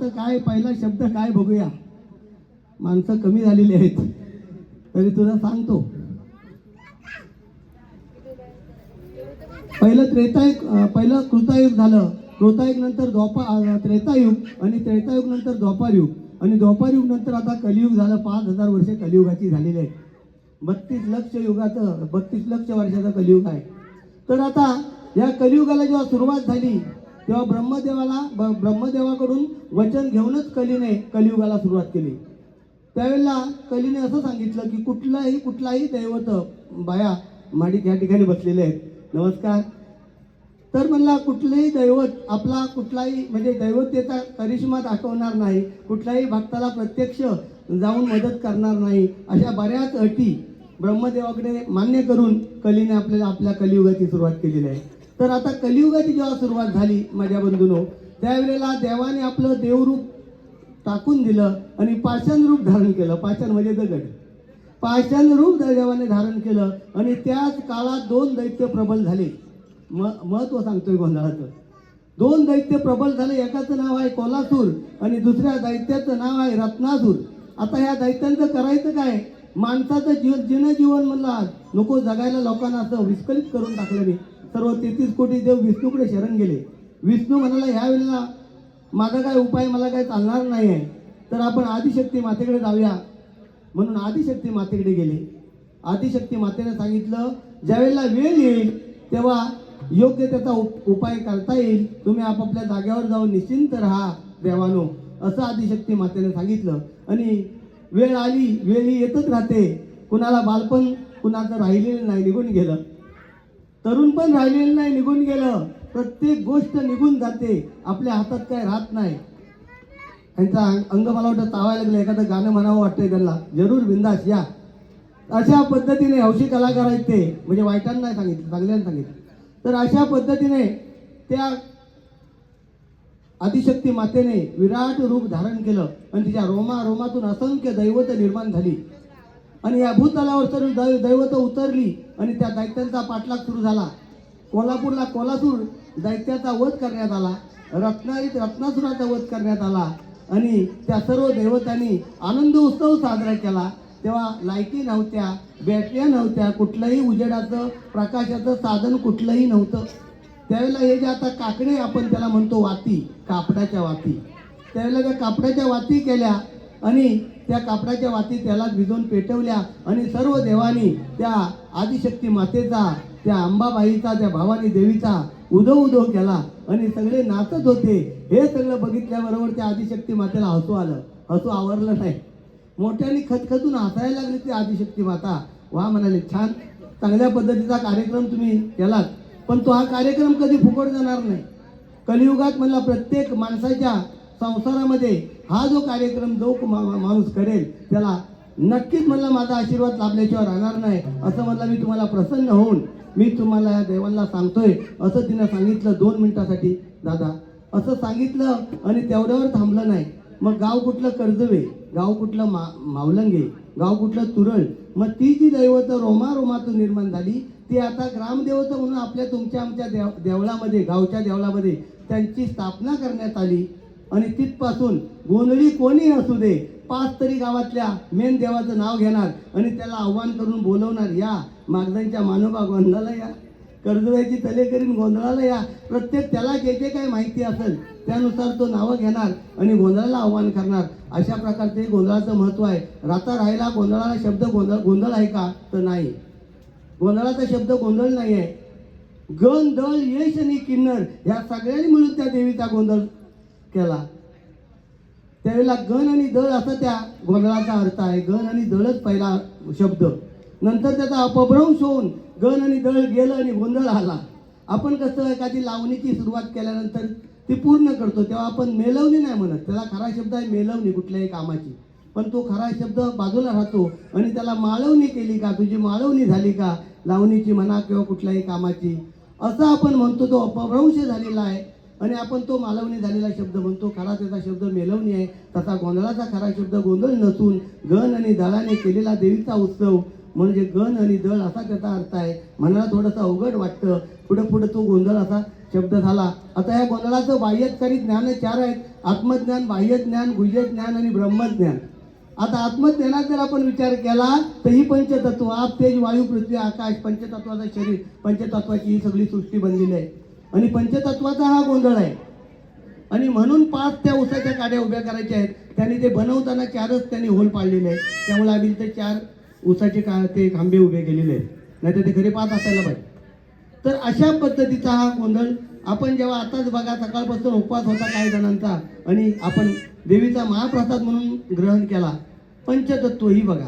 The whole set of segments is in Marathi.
आता काय पहिला शब्द काय बघूया. माणसं कमी झालेली आहेत तरी तुला सांगतो. पहिलं कृतायुग झालं. कृतायुग नंतर त्रेतायुग आणि त्रेतायुग नंतर द्वापारयुग आणि द्वापारयुग नंतर आता कलियुग झालं. 5000 वर्षे कलियुगाची झालेली आहेत. 32 लक्ष वर्षाचा कलियुग आहे. तर आता या कलियुगाला जेव्हा सुरुवात झाली तेव्हा ब्रह्मदेवाकडून वचन घेऊनच कलीने कलियुगाला सुरुवात केली. त्यावेळेला कलीने असं सांगितलं की कुठलाही दैवत बाया माडिक या ठिकाणी बसलेले आहेत. नमस्कार. तर म्हणला कुठलंही दैवत आपला म्हणजे दैवतेचा करिश्मा दाखवणार नाही, कुठल्याही भक्ताला प्रत्यक्ष जाऊन मदत करणार नाही, अशा बऱ्याच अटी ब्रह्मदेवाकडे मान्य करून कलीने आपल्या कलियुगाची सुरुवात केलेली आहे. तर आता कलियुगाची जेव्हा सुरुवात झाली माझ्या बंधूंनो, त्यावेळेला देवाने आपलं देवरूप टाकून दिलं आणि पाषाण रूप धारण केलं. पाषाण म्हणजे दगड. पाषाण रूप देवाने धारण केलं आणि त्याच काळात 2 दैत्य प्रबल झाले. महत्व सांगतोय गोंधळाचं. 2 दैत्य प्रबल झाले. एकाचं नाव आहे कोलासूर आणि दुसऱ्या दैत्याचं नाव आहे रत्नासूर. आता ह्या दैत्यांचं करायचं काय? माणसाचं जीवन म्हणला नको जगायला लोकांना असं विस्कळीत करून टाकलं. सर्व 33 कोटी देव विष्णूकडे शरण गेले. विष्णू म्हणाला ह्या वेळेला माझा काय उपाय, मला काय चालणार नाही आहे, तर आपण आदिशक्ती मातेकडे जाऊया. म्हणून आदिशक्ती मातेकडे गेले. आदिशक्ती मातेने सांगितलं ज्यावेळेला वेळ येईल तेव्हा योग्य त्याचा उपाय करता येईल. तुम्ही आपापल्या जागेवर जाऊन निश्चिंत राहा देवानो, असं आदिशक्ती मातेने सांगितलं. आणि वेळ आली, वेळ येतच राहते. कुणाला बालपण कुणाचं राहिलेलं नाही, निघून गेलं. तरुण पण राहिलेलं नाही, निघून गेलं. प्रत्येक गोष्ट निघून जाते, आपल्या हातात काय राहत नाही. त्यांचा अंग मला वाटतं चावायला लागलं. एखादं गाणं म्हणावं वाटतंय त्यांना, जरूर बिंदास या. अशा पद्धतीने हौशी कलाकार आहेत ते, म्हणजे वाईटांना नाही सांगितलं, चांगल्यानं सांगितलं. तर अशा पद्धतीने त्या आदिशक्ती मातेने विराट रूप धारण केलं आणि तिच्या रोमातून असंख्य दैवत निर्माण झाली. आणि या भूतलावर सर्व दैवत उतरली आणि त्या दैत्यांचा पाठलाग सुरू झाला. कोल्हापूरला कोलासूर दैत्याचा वध करण्यात आला. रत्नागिरीत रत्नासुराचा वध करण्यात आला आणि त्या सर्व देवतांनी आनंद उत्सव साजरा केला. तेव्हा लाईटी नव्हत्या, बॅटऱ्या नव्हत्या, कुठलंही उजेडाचं प्रकाशाचं साधन कुठलंही नव्हतं. त्यावेळेला हे जे आता काकडे आपण त्याला म्हणतो वाती, कापडाच्या वाती, त्यावेळेला त्या कापडाच्या वाती केल्या आणि त्या कापडाच्या वाती त्याला भिजवून पेटवल्या आणि सर्व देवांनी त्या आदिशक्ती मातेचा, त्या अंबाबाईचा, त्या भवानी देवीचा उदो केला आणि सगळे नाचत होते. हे सगळं बघितल्याबरोबर त्या आदिशक्ती मातेला हसू आलं. हसू आवरलं नाही. मोठ्याने खतखतून हसायला लागली ती आदिशक्ती माता. वा म्हणाले, छान चांगल्या पद्धतीचा कार्यक्रम तुम्ही केलात, पण तो हा कार्यक्रम कधी फुकट जाणार नाही. कलियुगात म्हणला प्रत्येक माणसाच्या संसारामध्ये हा जो कार्यक्रम जो माणूस करेल त्याला नक्कीच म्हणलं माझा आशीर्वाद लाभल्याशिवाय राहणार नाही. असं म्हणलं मी तुम्हाला प्रसन्न होऊन मी तुम्हाला या देवांना सांगतोय. असं तिनं सांगितलं 2 मिनिटासाठी दादा, असं सांगितलं आणि तेवढ्यावर थांबलं नाही. मग गाव कुठलं कर्जवे, गाव कुठलं मावलंगे, गाव कुठलं तुरळ. मग ती जी दैवत रोमातून निर्माण झाली ती आता ग्रामदेवत म्हणून आमच्या देवळामध्ये, गावच्या देवळामध्ये त्यांची स्थापना करण्यात आली. आणि तिथपासून गोंधळी कोणी असू दे 5 तरी गावातल्या मेन देवाचं नाव घेणार आणि त्याला आव्हान करून बोलवणार, या मागदांच्या मानोबा गोंधळाला या, कर्जव्याची तले करीन गोंधळाला या. प्रत्येक त्याला जे काय माहिती असेल त्यानुसार तो नावं घेणार आणि गोंधळाला आव्हान करणार. अशा प्रकारचे गोंधळाचं महत्त्व आहे. राहिला गोंधळाला शब्द गोंधळ आहे का? तर नाही. गोंधळाचा शब्द गोंधळ नाही आहे. गण दळ यश आणि किन्नर ह्या सगळ्यांनी मिळून त्या देवीचा गोंधळ केला. त्यावेळेला गण आणि दळ असा त्या गोंधळाचा अर्थ आहे. गण आणि दळच पहिला शब्द, नंतर त्याचा अपभ्रंश होऊन गण आणि दळ गेलं आणि गोंधळ आला. आपण कसं एखादी लावणीची सुरुवात केल्यानंतर ती पूर्ण करतो तेव्हा आपण मेलवणी नाही म्हणत, त्याला खरा शब्द आहे मेलवणी कुठल्याही कामाची. पण तो खरा शब्द बाजूला राहतो आणि त्याला माळवणी केली का, तुझी माळवणी झाली का लावणीची म्हणा किंवा कुठल्याही कामाची, असं आपण म्हणतो. तो अपभ्रंश झालेला आहे आणि आपण तो मालवणी झालेला शब्द म्हणतो. खरा त्याचा शब्द मेलवणी आहे. तसा गोंधळाचा खरा शब्द गोंधळ नसून गण आणि दळाने केलेला देवीचा उत्सव म्हणजे गण आणि दळ असा त्याचा अर्थ आहे. मनाला थोडंसं अवघड वाटतं. पुढे तो गोंधळ असा शब्द झाला. आता या गोंधळाचं बाह्यकारी ज्ञान 4 आहेत. आत्मज्ञान, बाह्यज्ञान, गुह्यज्ञान आणि ब्रह्मज्ञान. आता आत्मज्ञानात जर आपण विचार केला तर ही पंचतत्व आप, तेज, वायू, पृथ्वी, आकाश, पंचतत्वाचं शरीर, पंचतत्वाची ही सगळी सृष्टी बनलेली आहे. आणि पंचतत्वाचा हा गोंधळ आहे. आणि म्हणून 5 त्या उसाच्या काड्या उभ्या करायच्या आहेत. त्यांनी ते बनवताना 4च त्यांनी होल पाडलेले आहे. त्यामुळे आम्ही ते 4 उसाचे ते खांबे उभे केलेले आहेत. नाहीतर ते खरे 5 असायला पाहिजे. तर अशा पद्धतीचा हा गोंधळ आपण जेव्हा आताच बघा, सकाळपासून उपवास होता काही जणांचा आणि आपण देवीचा महाप्रसाद म्हणून ग्रहण केला. पंचतत्व ही बघा,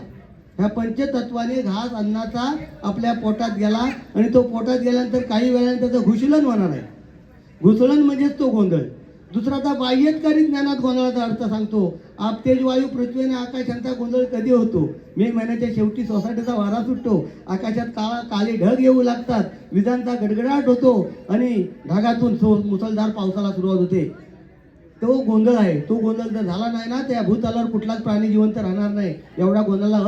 ह्या पंचतत्वाने घास अन्नाचा आपल्या पोटात गेला आणि तो पोटात गेल्यानंतर काही वेळाने त्याचं घुसळण होणार आहे. घुसळण म्हणजेच तो गोंधळ. दुसरा बाह्यकारी ज्ञानात गोंधळाचा अर्थ सांगतो. आप, तेज, वायू, पृथ्वी आणि आकाश यांचा गोंधळ कधी होतो? मे महिन्याच्या शेवटी सोसायटीचा वारा सुटतो, आकाशात काळे ढग येऊ लागतात, विजांचा गडगडाट होतो आणि ढगातून मुसळधार पावसाला सुरुवात होते. तो गोंधळ आहे. तो गोंधळ जर झाला नाही ना, त्या भूतलावर कुठलाच प्राणी जिवंत राहणार नाही. एवढा गोंधळाला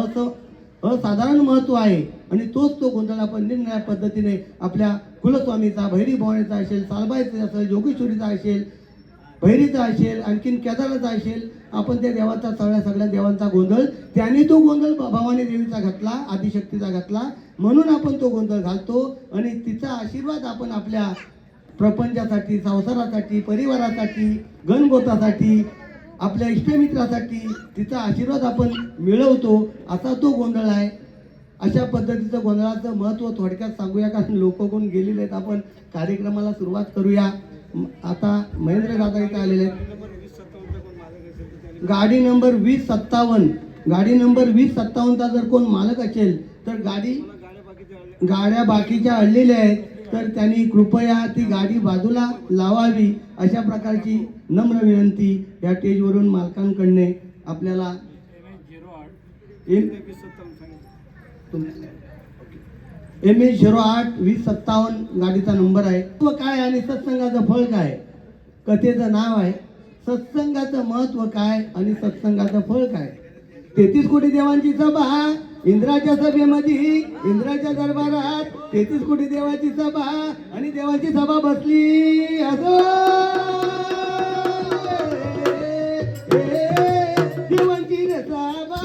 असाधारण महत्त्व आहे. आणि तोच तो गोंधळ आपण निरनिराळ्या पद्धतीने आपल्या कुलस्वामीचा, भैरी भवानीचा असेल, सालबाईचा असेल, जोगेश्वरीचा असेल, भैरीचा असेल, आणखीन केदाराचा असेल, आपण त्या देवाचा सगळ्या देवांचा गोंधळ, त्याने तो गोंधळ भवानी देवीचा घातला, आदिशक्तीचा घातला, म्हणून आपण तो गोंधळ घालतो. आणि तिचा आशीर्वाद आपण आपल्या प्रपंचासाठी, संसारासाठी, परिवारासाठी, गणगोतासाठी, आपल्या इष्टमित्रासाठी तिचा आशीर्वाद आपण मिळवतो. असा तो गोंधळ आहे. अशा पद्धतीचं गोंधळाचं महत्त्व थोडक्यात सांगूया, कारण लोक कोण गेलेले आहेत. आपण कार्यक्रमाला सुरुवात करूया. आता महेंद्र दादा इथे आलेले आहेत. गाडी नंबर 2057, गाडी नंबर 2057चा जर कोण मालक असेल तर गाड्या बाकीच्या अडलेल्या आहेत, तर त्यांनी कृपया ती गाडी बाजूला लावावी, अशा प्रकारची नम्र विनंती या स्टेजवरून मालकांकडने आपल्याला. MS08-2057 गाडीचा नंबर आहे. तो काय आणि सत्संगाचं फळ काय, कथेचं नाव आहे. सत्संगाचं महत्व काय आणि सत्संगाचं फळ काय. 33 कोटी देवांची सभा, इंद्राच्या सभेमध्ये, इंद्राच्या दरबारात 33 कोटी देवाची सभा आणि देवाची सभा बसली असो. देवांची सभा,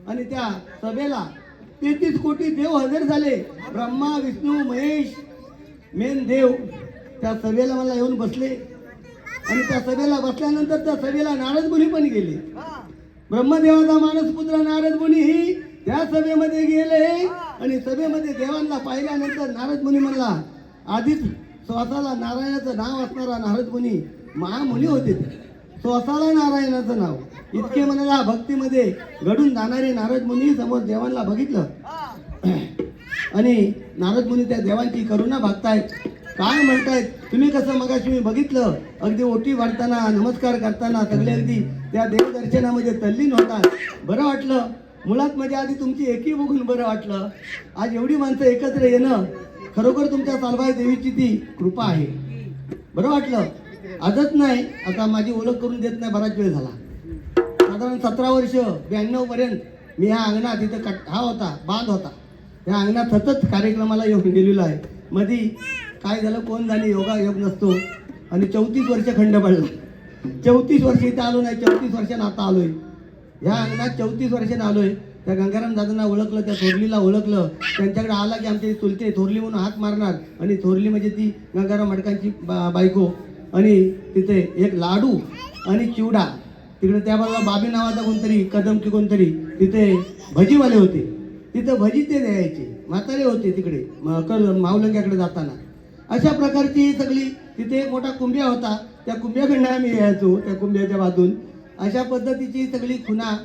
आणि त्या सभेला 33 कोटी देव हजर झाले. ब्रह्मा, विष्णू, महेश, मेन देव त्या सभेला मला येऊन बसले. आणि त्या सभेला बसल्यानंतर त्या सभेला नारद मुनी पण गेले. ब्रह्मदेवाचा मानसपुत्र नारद मुनी त्या सभेमध्ये गेले. आणि सभेमध्ये देवांना पाहिल्यानंतर नारद मुनी म्हणला, आधीच स्वतःला नारायणाचं नाव असणारा नारद मुनी महामुनी होते. स्वतःला नारायणाचं नाव इतके म्हणाला भक्तीमध्ये घडून जाणारे नारद मुनी समोर देवांना बघितलं. आणि नारद मुनी त्या देवांची करुणा भागतायत. काय म्हणतायत, तुम्ही कसं मगाशी मी बघितलं, अगदी ओटी वाढताना, नमस्कार करताना सगळे अगदी त्या देवदर्शनामध्ये तल्लीन होतात. बरं वाटलं. मुळात म्हणजे आधी तुमची एकी बघून बरं वाटलं. आज एवढी माणसं एकत्र येणं खरोखर तुमच्या सालबाई देवीची ती कृपा आहे. बरं वाटलं. आजच नाही, आता माझी ओळख करून देत नाही, बराच वेळ झाला. साधारण 17 वर्ष 92 पर्यंत मी ह्या अंगणात, इथं हा होता, बांध होता, ह्या अंगणात सतत कार्यक्रमाला येऊन गेलेलो आहे. मधी काय झालं कोण जाणे, योगायोग नसतो. आणि 34 वर्ष खंड पडला. 34 वर्ष इथं आलो नाही, 34 वर्षानं आता आलोय ह्या अंगणात. 34 वर्षानं आलोय. त्या गंगाराम दादांना ओळखलं, त्या थोरलीला ओळखलं. त्यांच्याकडे आला की आमच्या चुलते थोरली म्हणून हात मारणार. आणि थोरली म्हणजे ती गंगाराम मडकांची बायको. आणि तिथे एक लाडू आणि चिवडा. तिकडे त्या बाजूला बाबी नावाचा कोणतरी, कदम की कोणतरी तिथे भजीवाले होते. तिथं भजी ते द्यायचे. म्हातारे होते तिकडे मावलंग्याकडे जाताना. अशा प्रकारची सगळी तिथे एक मोठा कुंभ्या होता, त्या कुंभ्याकडनं आम्ही यायचो, त्या कुंभ्याच्या बाजून. अशा पद्धतीची सगळी खुणा.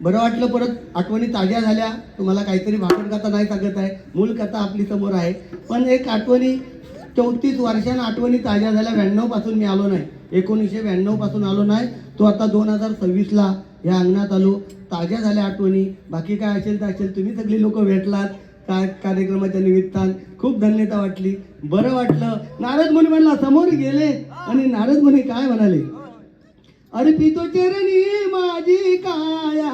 बरं वाटलं, परत आठवणी ताज्या झाल्या. तुम्हाला काहीतरी भाकड कथा नाही सांगत आहे, मूल कथा आपली समोर आहे, पण एक आठवणी 34 वर्षांना आठवणी ताज्या झाल्या. 92 पासून मी आलो नाही, 1992 पासून आलो नाही, तो आता 2026ला या अंगणात आलो. ताज्या झाल्या आठवणी. बाकी काय असेल तर असेल, तुम्ही सगळी लोक भेटलात काय कार्यक्रमाच्या निमित्तान, खूप धन्यता वाटली, बरं वाटलं. नारद मुनी म्हणला समोर गेले आणि नारद मुनी काय म्हणाले, अर्पितो चरणी माझी काया,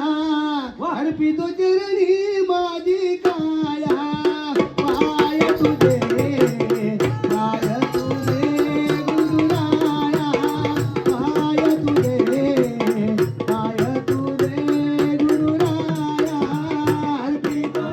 अर्पितो चरणी माझी काया, पाय तुझे पाय तुझे गुरुराया, पाय तुझे पाय तुझे गुरुराया, अर्पितो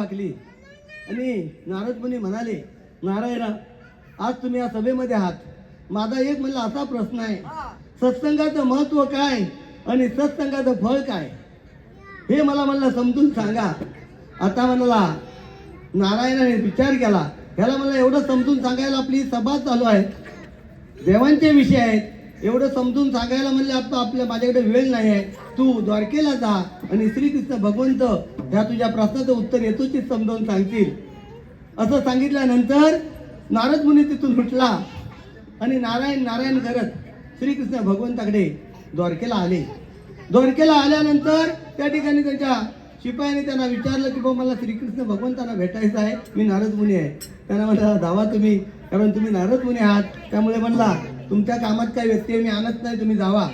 हाकली आणि नारद मुनी म्हणाले, नारायणा, आज तुम्ही या सभेमध्ये आहात, माझा एक म्हणला असा प्रश्न आहे, सत्संगाचं महत्व काय आणि सत्संगाचं फळ काय हे मला म्हणलं समजून सांगा. आता म्हणला नारायणाने विचार केला, ह्याला मला एवढं समजून सांगायला आपली सभा चालू आहे, देवांचे विषय आहेत, एवढं समजून सांगायला म्हणले आता आपल्या माझ्याकडे वेळ नाही आहे, तू द्वारकेला जा आणि श्रीकृष्ण भगवंत ह्या तुझ्या प्रश्नाचं उत्तर येतोच समजावून सांगतील. असं सांगितल्यानंतर नारद मुनी तिथून उठला आणि नारायण नारायण करत श्रीकृष्ण भगवंताकडे द्वारकेला आले. द्वारकेला आल्यानंतर त्या ठिकाणी त्यांच्या शिपायाने त्यांना विचारलं की बाबा मला श्रीकृष्ण भगवंतांना भेटायचं आहे, मी नारद मुनी आहे. त्यांना म्हणला धावा तुम्ही, कारण तुम्ही नारद मुनी आहात, त्यामुळे म्हणला तुमच्या कामात काय व्यत्यय मी आणत नाही, तुम्ही जावा.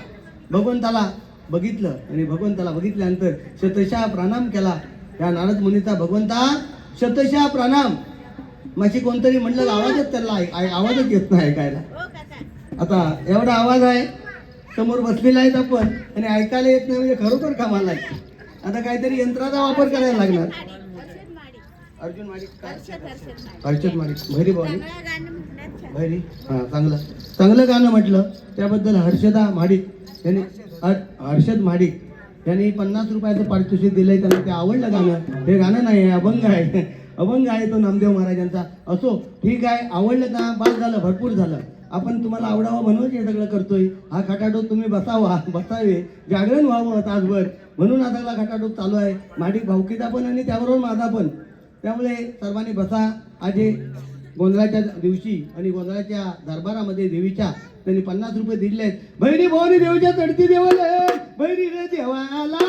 भगवंताला बघितलं आणि भगवंताला बघितल्यानंतर शतशः प्रणाम केला. या नारद मुनीचा भगवंता शतशः प्रणाम. माझी कोणतरी म्हणलं आवाजच त्याला आवाजच येत नाही ऐकायला. आता एवढा आवाज आहे, समोर बसलेला आहेत आपण आणि ऐकायला येत नाही म्हणजे खरोखर कामाला आहे. आता काहीतरी यंत्राचा वापर करायला लागणार. अर्जुन माडिक, हर्षद माडिक, भैरी भवानी भैरी, हां चांगलं गाणं म्हटलं त्याबद्दल हर्षदा माडिक यांनी, हर्षद माडिक यांनी 50 रुपयाचं पारितोषिक दिलंय. त्यांना ते आवडलं गाणं. हे गाणं नाही आहे, अभंग आहे, अभंग आहे तो नामदेव महाराजांचा. असो ठीक आहे, आवडलं का बास झालं, भरपूर झालं. आपण तुम्हाला आवडावं म्हणून हे सगळं करतोय. हा खटाटोप तुम्ही बसावे, जागरण व्हावं तासभर, म्हणून हा सगळा खटाटोप चालू आहे. माडिक भाऊकीचा पण आणि त्याबरोबर माझा पण. त्यामुळे सर्वांनी बसा. आज गोंधळाच्या दिवशी आणि गोंधळाच्या दरबारामध्ये देवीच्या त्यांनी 50 रुपये दिले आहेत. बहिणी भवानी देवीच्या चढती देवाला, बहिणी रे देवाला,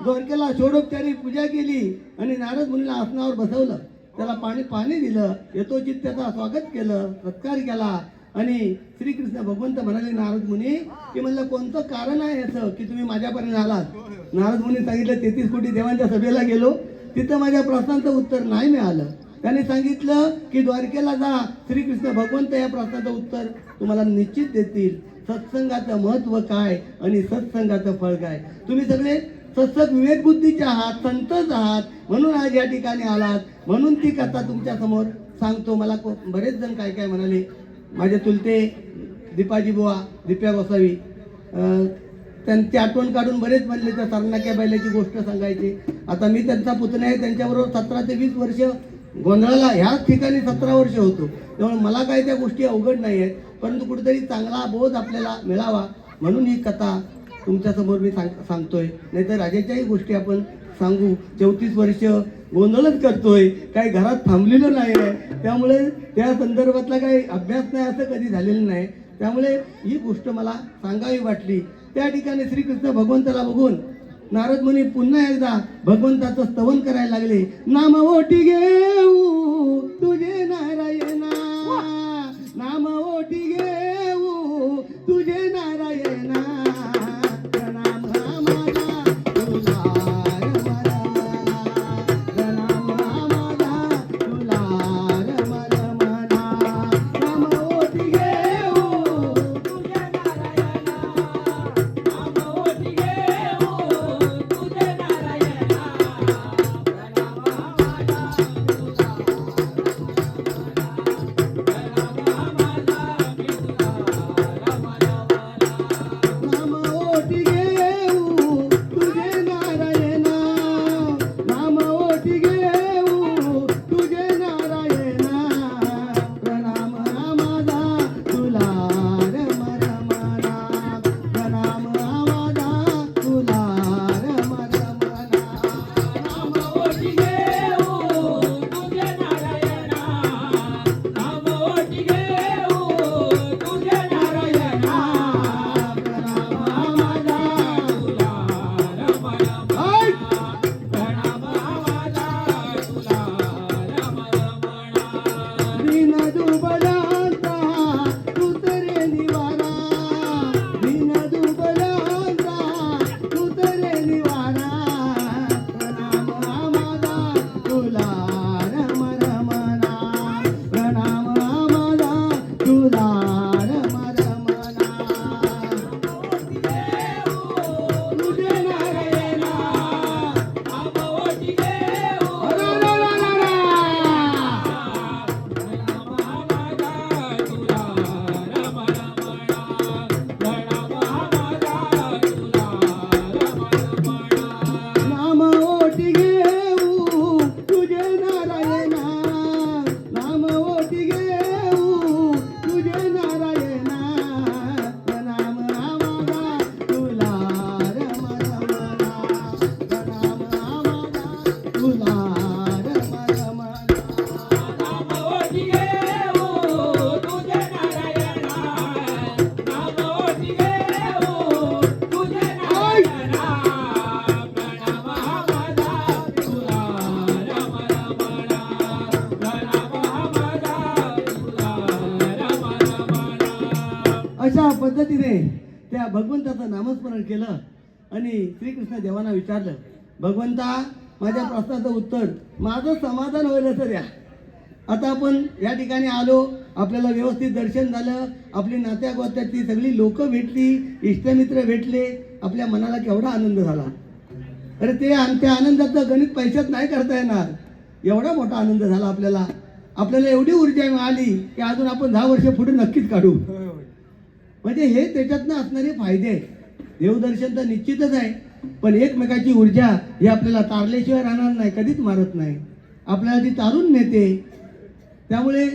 द्वारकेला षोडोपचारी पूजा केली आणि नारद मुनीला आसनावर बसवलं, त्याला पाणी दिलं, यथोचित त्याचा स्वागत केलं, सत्कार केला. आणि श्रीकृष्ण भगवंत म्हणाले नारद मुनी की म्हणलं कोणतं कारण आहे याचं की तुम्ही माझ्यापर्यंत आलात. नारद मुनी सांगितलं 33 कोटी देवांच्या सभेला गेलो, तिथं माझ्या प्रश्नांचं उत्तर नाही मिळालं. त्याने सांगितलं की द्वारकेला जा, श्रीकृष्ण भगवंत या प्रश्नाचं उत्तर तुम्हाला निश्चित देतील. सत्संगाचं महत्व काय आणि सत्संगाचं फळ काय. तुम्ही सगळे सत्संग विवेक बुद्धीचे आहात, संतच आहात, म्हणून आज या ठिकाणी आलात, म्हणून ती कथा तुमच्या समोर सांगतो. मला बरेच जण काय काय म्हणाले, माझे चुलते दीपाजी बुवा, दिप्या गोसावी, त्यांची आठवण काढून बरेच म्हणले त्या सरनाक्या बैलाची गोष्ट सांगायची. आता मी त्यांचा पुतण्या आहे, त्यांच्याबरोबर 17 ते 20 वर्ष गोंधळाला ह्याच ठिकाणी 17 वर्ष होतो, त्यामुळे मला काय त्या गोष्टी अवघड नाही आहेत. परंतु कुठेतरी चांगला बोध आपल्याला मिळावा म्हणून ही कथा तुमच्यासमोर मी सांगतोय. नाहीतर राजाच्याही गोष्टी आपण सांगू. 34 वर्ष गोंधळच करतोय, काही घरात थांबलेलं नाही आहे, त्यामुळे त्या संदर्भातला काही अभ्यास नाही असं कधी झालेलं नाही. त्यामुळे ही गोष्ट मला सांगावी वाटली. त्या ठिकाणी श्रीकृष्ण भगवंताला बघून नारद मुनी पुन्हा एकदा भगवंताचं स्तवन करायला लागले. नाम ओटी घेऊ तुझे नारायणा, नाम ओटी घेऊ तुझे नारायणा, पद्धतीने त्या भगवंताचं नामस्मरण केलं आणि श्रीकृष्ण देवांना विचारलं, भगवंता माझ्या प्रश्नाचं उत्तर, माझं समाधान होईल तर द्या. आता आपण या ठिकाणी आलो, आपल्याला व्यवस्थित दर्शन झालं, आपली नात्या गोत्यातली सगळी लोक भेटली, इष्टमित्र भेटले, आपल्या मनाला केवढा आनंद झाला. अरे त्या आनंदाचं गणित पैशात नाही करता येणार. एवढा मोठा आनंद झाला आपल्याला. आपल्याला एवढी ऊर्जा मिळाली की अजून आपण 10 वर्ष पुढे नक्कीच काढू. म्हणजे हे त्याच्यातनं असणारे फायदे आहेत. देवदर्शन तर निश्चितच आहे, पण एकमेकाची ऊर्जा ही आपल्याला तारल्याशिवाय राहणार नाही, कधीच मारत नाही, आपल्याला ती तारून नेते. त्यामुळे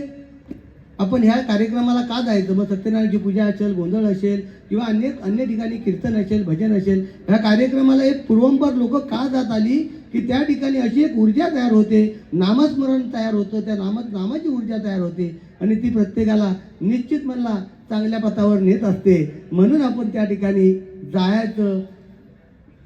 आपण ह्या कार्यक्रमाला का जायचं? मग सत्यनारायणची पूजा असेल, गोंधळ असेल किंवा अन्य ठिकाणी कीर्तन असेल, भजन असेल, ह्या कार्यक्रमाला एक पूर्वंपर लोक का जात आली की त्या ठिकाणी अशी एक ऊर्जा तयार होते, नामस्मरण तयार होतं, त्या नामाची ऊर्जा तयार होते आणि ती प्रत्येकाला निश्चित म्हणला चांगल्या पथावर नेत असते. म्हणून आपण त्या ठिकाणी जायचं.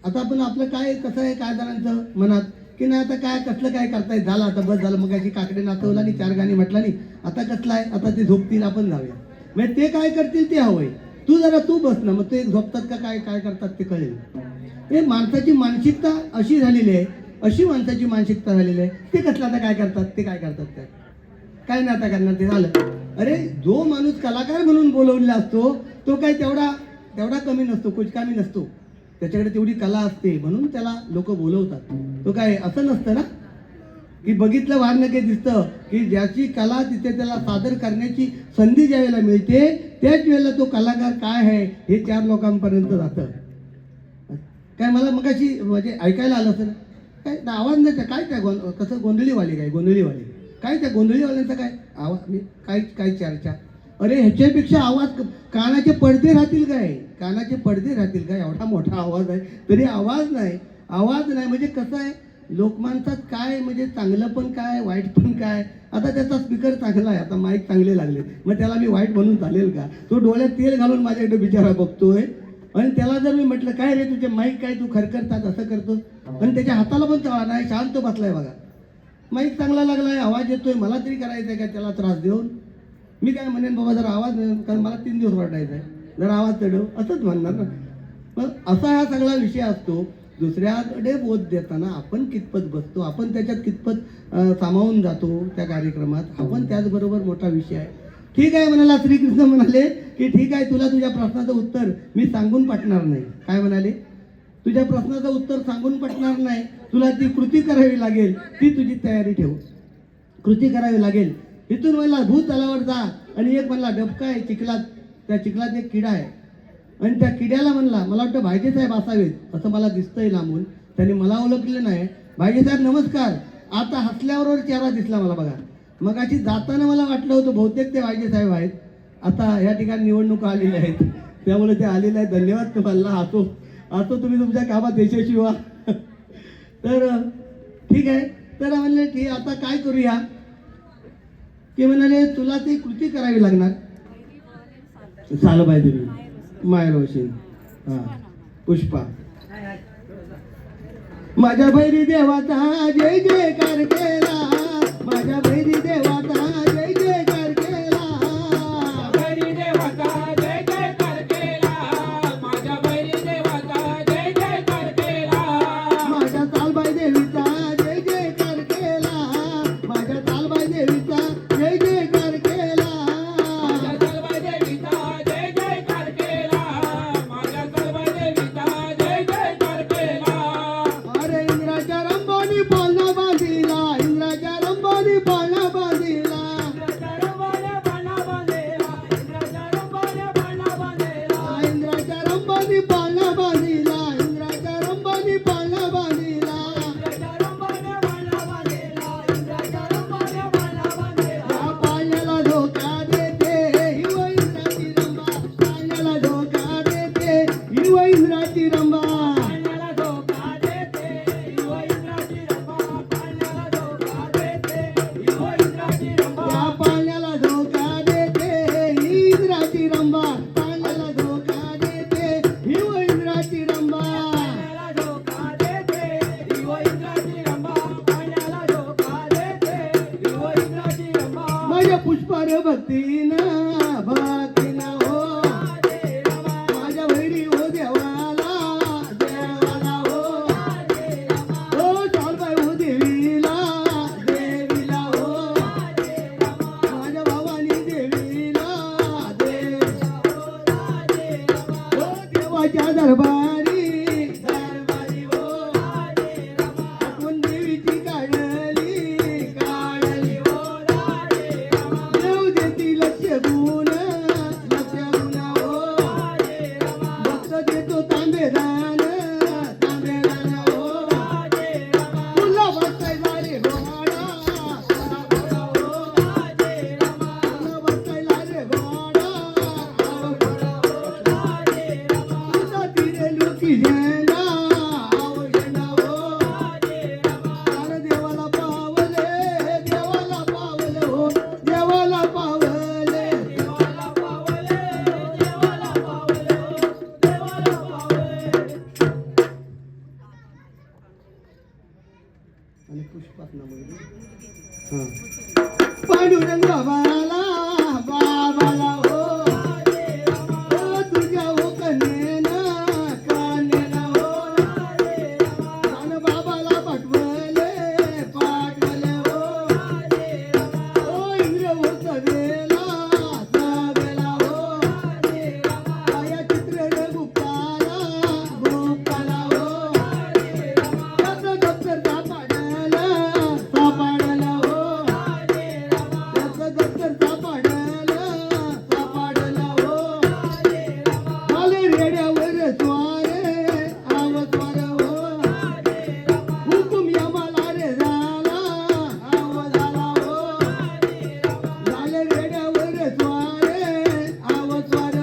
आता आपण आपलं काय कसं आहे काय जणांचं मनात की नाही आता काय कसलं काय करताय, झालं आता बस झालं, मग अशी काकडे नाचवला आणि 4 गाणी म्हटला नाही, आता कसलं आहे, आता ते झोपतील आपण जाऊया. म्हणजे ते काय करतील ते हवंय, तू बस ना. मग ते झोपतात का काय करतात ते कळेल. हे माणसाची मानसिकता अशी झालेली आहे, अशी माणसाची मानसिकता झालेली आहे. ते कसलं आता काय करतात ते काय काय नाही आता करणार ते झालं. अरे जो माणूस कलाकार म्हणून बोलवलेला असतो तो काय तेवढा कमी नसतो, कुचकामी नसतो, त्याच्याकडे तेवढी कला असते म्हणून त्याला लोक बोलवतात. तो काय असं नसतं ना की बघितलं वारणं काही दिसतं की ज्याची कला तिथे त्याला सादर करण्याची संधी ज्या वेळेला मिळते त्याच वेळेला तो कलाकार काय आहे हे 4 लोकांपर्यंत जातं. काय मला मगाशी म्हणजे ऐकायला आलं असं काय आवाज नाही त्या काय कसं गोंधळीवाले काय त्या गोंधळीवाल्यांचा काय आवाज काय चर्चा. अरे ह्याच्यापेक्षा आवाज कानाचे पडदे राहतील काय एवढा मोठा आवाज आहे तरी आवाज नाही म्हणजे कसं आहे लोकमानसात काय म्हणजे चांगलं पण काय वाईट पण काय. आता त्याचा स्पीकर चांगला आहे, आता माईक चांगले लागले, मग त्याला मी वाईट म्हणून चालेल का? तो डोळ्यात तेल घालून माझ्याकडे बिचारा बघतोय आणि त्याला जर मी म्हटलं काय रे तुझे माईक काय तू खरखरतात असं करतो आणि त्याच्या हाताला पण चवा नाही, शांत बसलाय बघा, माईक चांगला लागलाय, आवाज येतोय, मला तरी करायचं आहे का त्याला त्रास देऊन? मी काय म्हणेन बाबा जरा आवाज कारण मला 3 दिवस वाटायचा आहे, जरा आवाज चढव असंच म्हणणार ना. मग असा हा सगळा विषय असतो. दुसऱ्याकडे बोध देताना आपण कितपत बसतो, आपण त्याच्यात कितपत सामावून जातो त्या कार्यक्रमात, आपण त्याचबरोबर मोठा विषय आहे. ठीक आहे म्हणाला श्रीकृष्ण म्हणाले की ठीक आहे तुला तुझ्या प्रश्नाचं उत्तर मी सांगून पटणार नाही. काय म्हणाले? तुझ्या प्रश्नाचं उत्तर सांगून पटणार नाही, तुला ती कृती करावी लागेल, ती तुझी तयारी ठेव, कृती करावी लागेल. इथून म्हणला भूतलावर जा आणि एक म्हणला डबका आहे चिखलात, त्या चिखलात एक किडा आहे आणि त्या किड्याला म्हणला मला वाटतं भाईजेसाहेब असावेत असं मला दिसतंय लांबून, त्यांनी मला ओळखलेलं नाही. भाईजेसाहेब नमस्कार. आता हसल्याबरोबर चेहरा दिसला मला बघा. मगाशी जाताना मला वाटलं होतं बहुतेक ते भाईजेसाहेब आहेत. आता या ठिकाणी निवडणुका आलेल्या आहेत त्यामुळे ते आलेले आहेत. धन्यवाद तुम्हाला. असो तुम्ही तुमच्या कामात यशस्वी व्हा. तर ठीक आहे. तर म्हणले ठीक आता काय करूया की म्हणाले तुला ती कृती करावी लागणार. सालबाई देवी, मायरोशीन, पुष्पा. माझ्या भैरी देवाचा जय जयकार केला, माझ्या भैरी देवाचा जय जयकार केला, भैरी देवाचा जय जयकार केला, माझ्या भैरी देवाचा जय जयकार केला, माझ्या सालबाई देवीचा जय जयकार केला, माझ्या सालबाई देवीचा जय जयकार केला, माझ्या सलबाई देवीचा जय जयकार केला, माझ्या सलबाई देवीचा जय जयकार केला. अरे इंद्राच्या रंबानी पाळणा बांधिला, इंद्राच्या रंबानी पाळणा बांधिला, आणि पुष्पासनामध्ये हां पांडुरंग बाबाला बाबाला तुझ्या हो कन्येनं कान्याला आणि बाबाला पाठवले इंद्रवत वेला सवेला या चित्र गुप्ताला त्याचं दप्तर सापडलं त्याचं दप्तर सापडलं झाले रेड्यावर स्वारे अवस्वार हुकुम यमाला रे झाला झाला झाले रेड्यावर स्वारे अवस्वार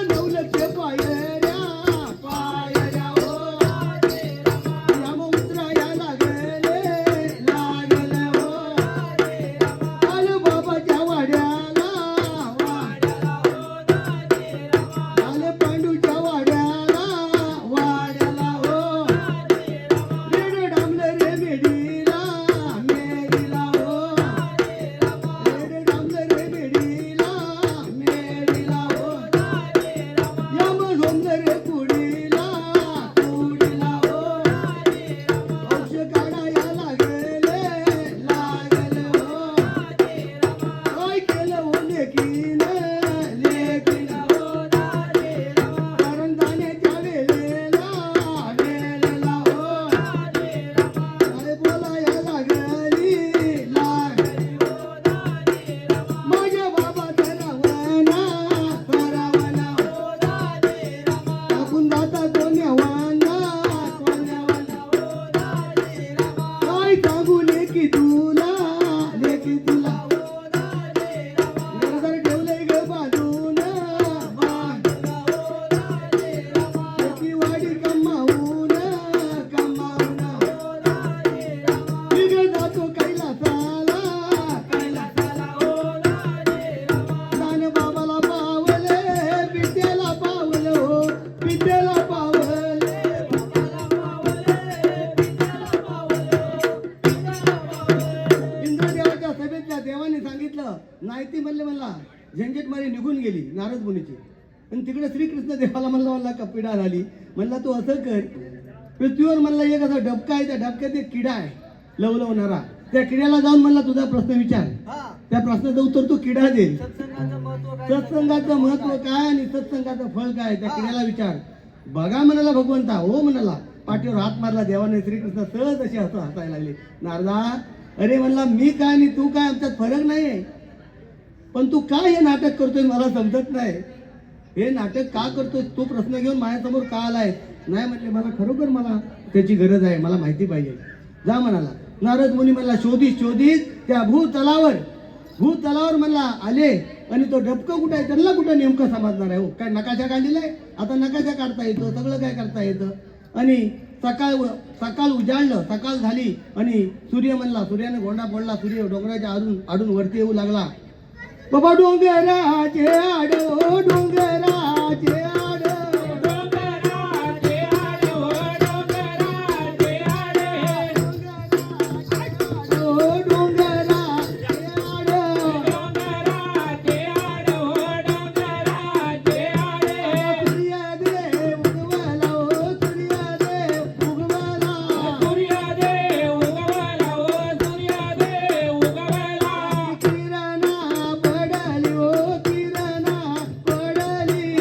नवलक्ष पायऱ्या यम उतराया लागले आलं बाबाच्या वाड्याला आलं पांडूच्या वाड्याला रेड डांबलं रे मेडीला रेड डांबलं रे मेडीला यम झोंबलं रे कुडीला औष काढाया लागले काय केलं हो लेकीनं कारण जाण्याच्या वेळेला काय बोलाया लागली माझ्या बाबाचं रावणा टाकून जाता तो नेवाना काय सांगू लेकी तुला नजर ठेवलंय ग बाजून वाडी कमावून निघ जातो कैलासाला दान बाबाला पावले पित्याला पावलं हो पित्याला पावले इंद्रदेवाच्या सभेतल्या देवाने सांगितलं नाही ती म्हणला झंझट मारी निघून गेली नारद मुनीची आणि तिकडे श्रीकृष्ण देवाला म्हणला कपिडा झाली म्हणला तू असं कर पृथ्वीवर म्हणला एक असा डबका आहे त्या डबक्यात एक किडा आहे लवलवणारा त्या किड्याला जाऊन म्हणला तुझा प्रश्न विचार त्या प्रश्नाचं उत्तर तू किडा देईल सत्संगाचं महत्व काय आणि सत्संगाचं फळ काय त्या किड्याला विचार बघा म्हणाला भगवंता हो म्हणाला पाठीवर हात मारला देवाने श्रीकृष्ण सहज असे हसायला लागले नारदा अरे म्हणला मी काय आणि तू काय आमच्यात फरक नाही पण तू काय हे नाटक करतोय मला समजत नाही हे नाटक का करतोय तो प्रश्न घेऊन माझ्यासमोर का आलाय नाही म्हटले मला खरोखर मला त्याची गरज आहे मला माहिती पाहिजे जा म्हणाला नारद मुनी म्हणला शोधित त्या भूतलावर म्हणला आले आणि तो डबकं कुठं आहे त्यांना कुठं नेमकं समजणार आहे हो काय नकाशा काढलेला आहे आता नकाशा काढता येतो सगळं काय करता येतं आणि सकाळ उजाडलं सकाळ झाली आणि सूर्य म्हणला सूर्याने गोंडा फोडला सूर्य डोंगराच्या आडून वरती येऊ लागला बाबा डोंगराचे आड ओ डोंगराचे आड किरणा पडली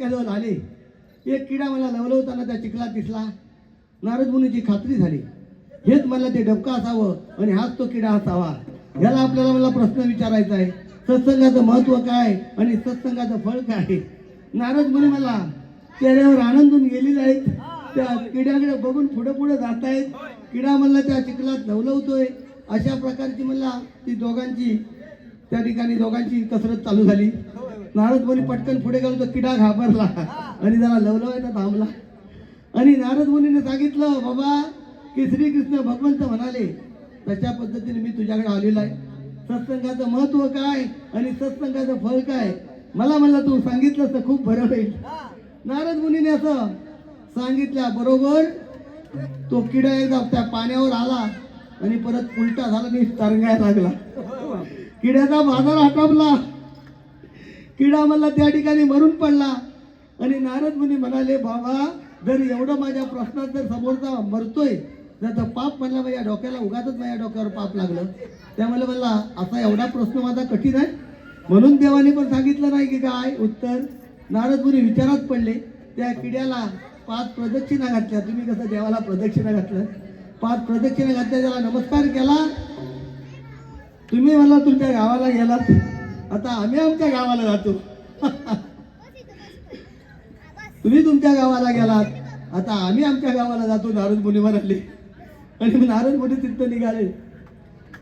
डोक्याजवळ आले. एक किडा मला लवलवताना त्या चिखलात दिसला. नारद मुनीची खात्री झाली, हेच मला ते डबका असावं आणि हाच तो किडा असावा. याला आपल्याला मला प्रश्न विचारायचा आहे, सत्संगाचं महत्व काय आणि सत्संगाचं फळ काय. नारद मुनी मला चेहऱ्यावर आनंदून गेलेले आहेत. त्या किड्याकडे बघून पुढे पुढे जात आहेत. किडा मला त्या चिखलात लवलवतोय. अशा प्रकारची मला ती दोघांची त्या ठिकाणी दोघांची कसरत चालू झाली. नारद मुनी पटकन पुढे गेलो, तो किडा घाबरला आणि जरा लवलवायचा थांबला. आणि नारद मुनीने सांगितलं, बाबा की श्रीकृष्ण भगवंत म्हणाले तशा पद्धतीने मी तुझ्याकडे आलेलो आहे. सत्संगाचं महत्व काय आणि सत्संगाचं फळ काय मला म्हणलं तू सांगितलं तर खूप बरं होईल. नारद मुनीने असं सांगितल्या बरोबर तो किडा एकदा त्या पाण्यावर आला आणि परत उलटा झाला आणि तरंगायला लागला. किड्याचा बाजार आटोपला. किडा मला त्या ठिकाणी मरून पडला. आणि नारद मुनी म्हणाले, बाबा जर एवढं माझ्या प्रश्नात जर समोरचा मरतोय तर पाप म्हणला माझ्या डोक्याला उगाचच माझ्या डोक्यावर पाप लागलं. त्यामुळे म्हणला असा एवढा प्रश्न माझा कठीण आहे. म्हणून देवाने पण सांगितलं नाही की काय उत्तर. नारद मुनी विचारात पडले. त्या किड्याला 5 प्रदक्षिणा घातल्या. तुम्ही कसं देवाला प्रदक्षिणा घातलं, 5 प्रदक्षिणा घातल्या, त्याला नमस्कार केला. तुम्ही मला तुमच्या गावाला गेलात, आता आम्ही आमच्या गावाला जातो. तुम्ही तुमच्या गावाला गेलात, आता आम्ही आमच्या गावाला जातो. नारद मुनी म्हणाले. आणि मग नारद मुनी तिथं निघाले.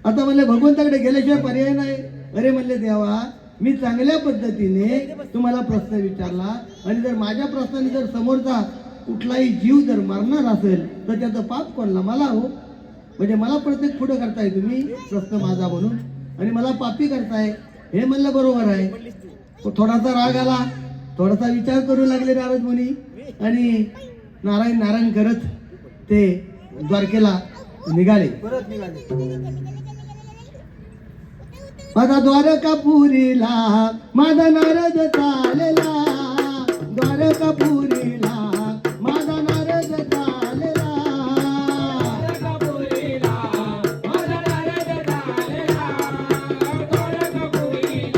आता म्हणले भगवंताकडे गेल्याशिवाय पर्याय नाही. अरे म्हणले देवा, मी चांगल्या पद्धतीने तुम्हाला प्रश्न विचारला आणि जर माझ्या प्रश्नाने जर समोरचा कुठलाही जीव जर मरणार असेल तर त्याचं पाप कोणला, मला हो. म्हणजे मला प्रत्येक पुढं करताय तुम्ही प्रश्न माझा म्हणून आणि मला पापी करताय, हे म्हणलं बरोबर आहे. थोडासा राग आला, थोडासा विचार करू लागले नारद मुनी आणि नारायण नारायण करत ते द्वारकेला निघाले. माझा द्वारकापुरीला माझा नारद चालला, द्वारकापुरीला माझा नारद चालला. द्वारकापुरीला माझा नारद चालला, द्वारकापुरीला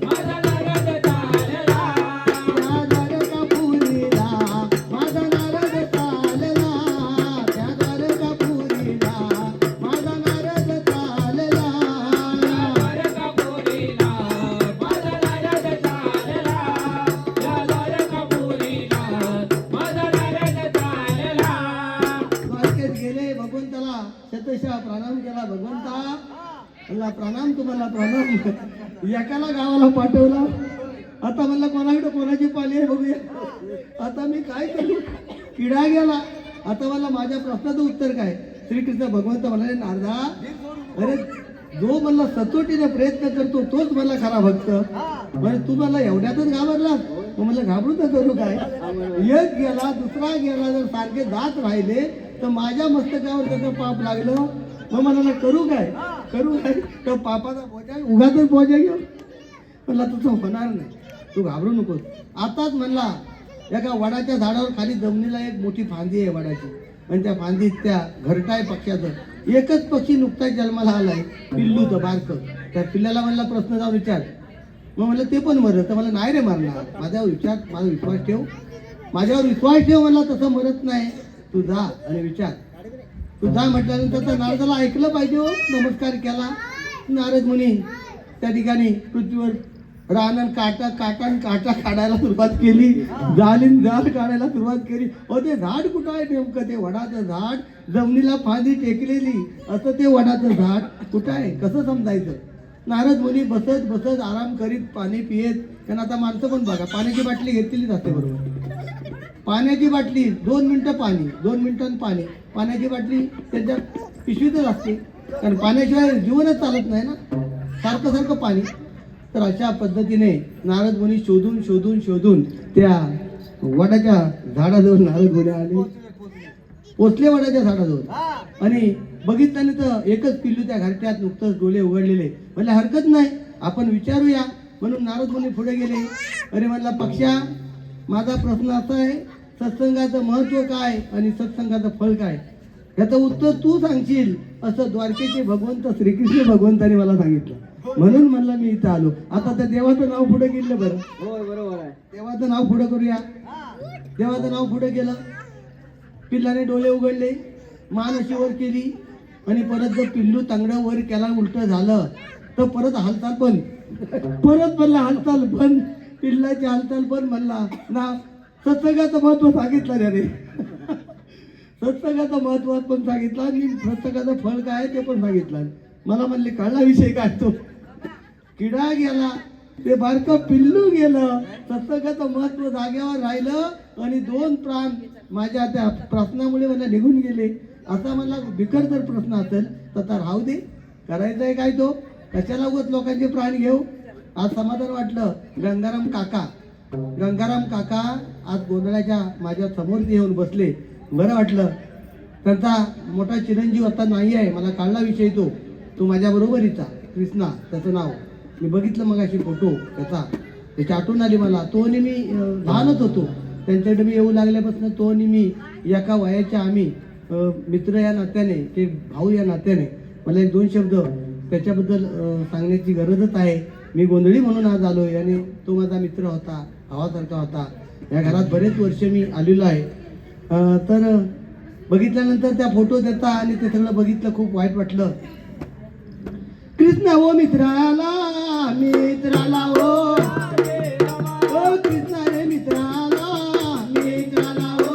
माझा नारद चालला. त्या द्वारकापुरीला माझा नारद चालला, त्या द्वारकापुरीला माझा नारद चालला. द्वारकापुरीला माझा नारद चालला, या द्वारकापुरीला माझा नारद चालला. द्वारकेत गेले. भगवंताला शतशः प्रणाम केला. भगवंता म्हणला प्रणाम, तुम्हाला प्रणाम. एकाला गावाला पाठवला. आता म्हणलं कोणाकडे कोणाची पाली आहे बघूया. आता मी काय करू. किडा गेला. आता मला माझ्या प्रश्नाचं उत्तर काय. श्रीकृष्ण भगवंत म्हणाले, नारदा अरे जो मला सचोटीने प्रयत्न करतो तोच मला खरा भक्त. म्हणजे तू मला एवढ्यातच घाबरलास, मग मला घाबरू तर करू काय. एक गेला, दुसरा गेला, जर सारखे जात राहिले तर माझ्या मस्तकावर त्याचं पाप लागलं, मग मला करू काय तर पापाचा बोजा उगाच बोजा घेऊ. म्हणला तुझं होणार नाही, तू घाबरू नकोस. आताच म्हणला एका वडाच्या झाडावर खाली जमिनीला एक मोठी फांदी आहे वडाची आणि त्या फांदीत त्या घरटाय पक्ष्याचं एकच पक्षी नुकताच जन्माला आलाय, पिल्लूचं बारकं. त्या पिल्ल्याला म्हणला प्रश्न जाऊन विचार. मग म्हणलं ते पण मरत. तर मला नाही रे मारणार, माझ्यावर विचार, माझा विश्वास ठेव, माझ्यावर विश्वास ठेव. म्हणला तसं मरत नाही, तू जा आणि विचार. तू जा म्हटल्यानंतर तर नारदाला ऐकलं पाहिजे हो. नमस्कार केला. नारद मुनी त्या ठिकाणी पृथ्वीवर रानन काटा काढायला सुरुवात केली. झाड काढायला सुरुवात केली. ते झाड कुठं आहे नेमकं. ते वडाचं झाड, जमिनीला फांदी टेकलेली असं ते वडाचं झाड कुठं आहे, कसं समजायचं. नारद मुनी बसत बसत आराम करीत पाणी पियेत. कारण आता माणसं पण बघा पाण्याची बाटली घेतलेलीच असते बरोबर. पाण्याची बाटली 2 मिनिटं पाणी, 2 मिनिटांनी पाणी. पाण्याची बाटली त्याच्या पिशवीतच असते, कारण पाण्याशिवाय जीवनच चालत नाही ना, सारखं सारखं पाणी. तर अशा पद्धतीने नारद मुनी शोधून त्या वडाच्या झाडाजवळ नारद मुनी आले. पोचले वडाच्या झाडाजवळ आणि बघितल्याने तर एकच पिल्लू त्या घरट्यात नुकतंच डोळे उघडलेले. म्हणलं हरकत नाही, आपण विचारूया. म्हणून नारद मुनी पुढे गेले. अरे म्हणला पक्ष्या, माझा प्रश्न असा आहे, सत्संगाचं महत्व काय आणि सत्संगाचं फळ काय, याचं उत्तर तू सांगशील असं द्वारकेचे भगवंत श्रीकृष्ण भगवंताने मला सांगितलं. म्हणून म्हणलं मी इथं आलो. आता त्या देवाचं नाव पुढे गेलं बरं. होय बरोबर आहे. देवाचं नाव पुढे करूया. देवाचं नाव पुढे केलं. पिल्लाने डोळे उघडले, मान अशी वर केली आणि परत जर पिल्लू तांगड्या वर केला उलट झालं तर परत हालचाल पण परत म्हणला हालचाल पण पिल्लाची हालचाल पण म्हणला ना. सत्संगाचं महत्व सांगितलं रे. सत्संगाचं महत्व पण सांगितलं आणि सत्संगाचं फळ काय आहे ते पण सांगितलं. मला म्हणले कळला विषय काय तो. किडा गेला, ते बारकं पिल्लू गेलं, सत्संगाचं महत्व जागेवर राहिलं आणि 2 प्राण माझ्या त्या प्रश्नामुळे मला निघून गेले. असा मला बिकट जर प्रश्न असेल तर राहू दे, करायचं आहे काय तो, कशाला उगाच लोकांचे प्राण घेऊ. आज समाधान वाटलं. गंगाराम काका आज गोंधळाच्या माझ्या समोर येऊन बसले. बरं वाटलं. त्यांचा मोठा चिरंजीव आता नाही आहे, मला काढला विषय तो माझ्या बरोबरीचा कृष्णा त्याचं नाव. मी बघितलं मग अशी फोटो त्याची आठवण आली मला. तो आणि मी लहानच होतो, त्यांच्याकडे मी येऊ लागल्यापासून तो आणि मी एका वयाच्या आम्ही मित्र या नात्याने, ते भाऊ या नात्याने. मला 1-2 शब्द त्याच्याबद्दल सांगण्याची गरजच आहे. मी गोंधळी म्हणून आज आलो आहे आणि तो माझा मित्र होता, भावासारखा होता. या घरात बरेच वर्ष मी आलेलो आहे. तर बघितल्यानंतर त्या फोटो त्याचा आणि ते सगळं बघितलं, खूप वाईट वाटलं. कृष्णा ओ मित्राला ओ कृष्णा रे मित्राला ओ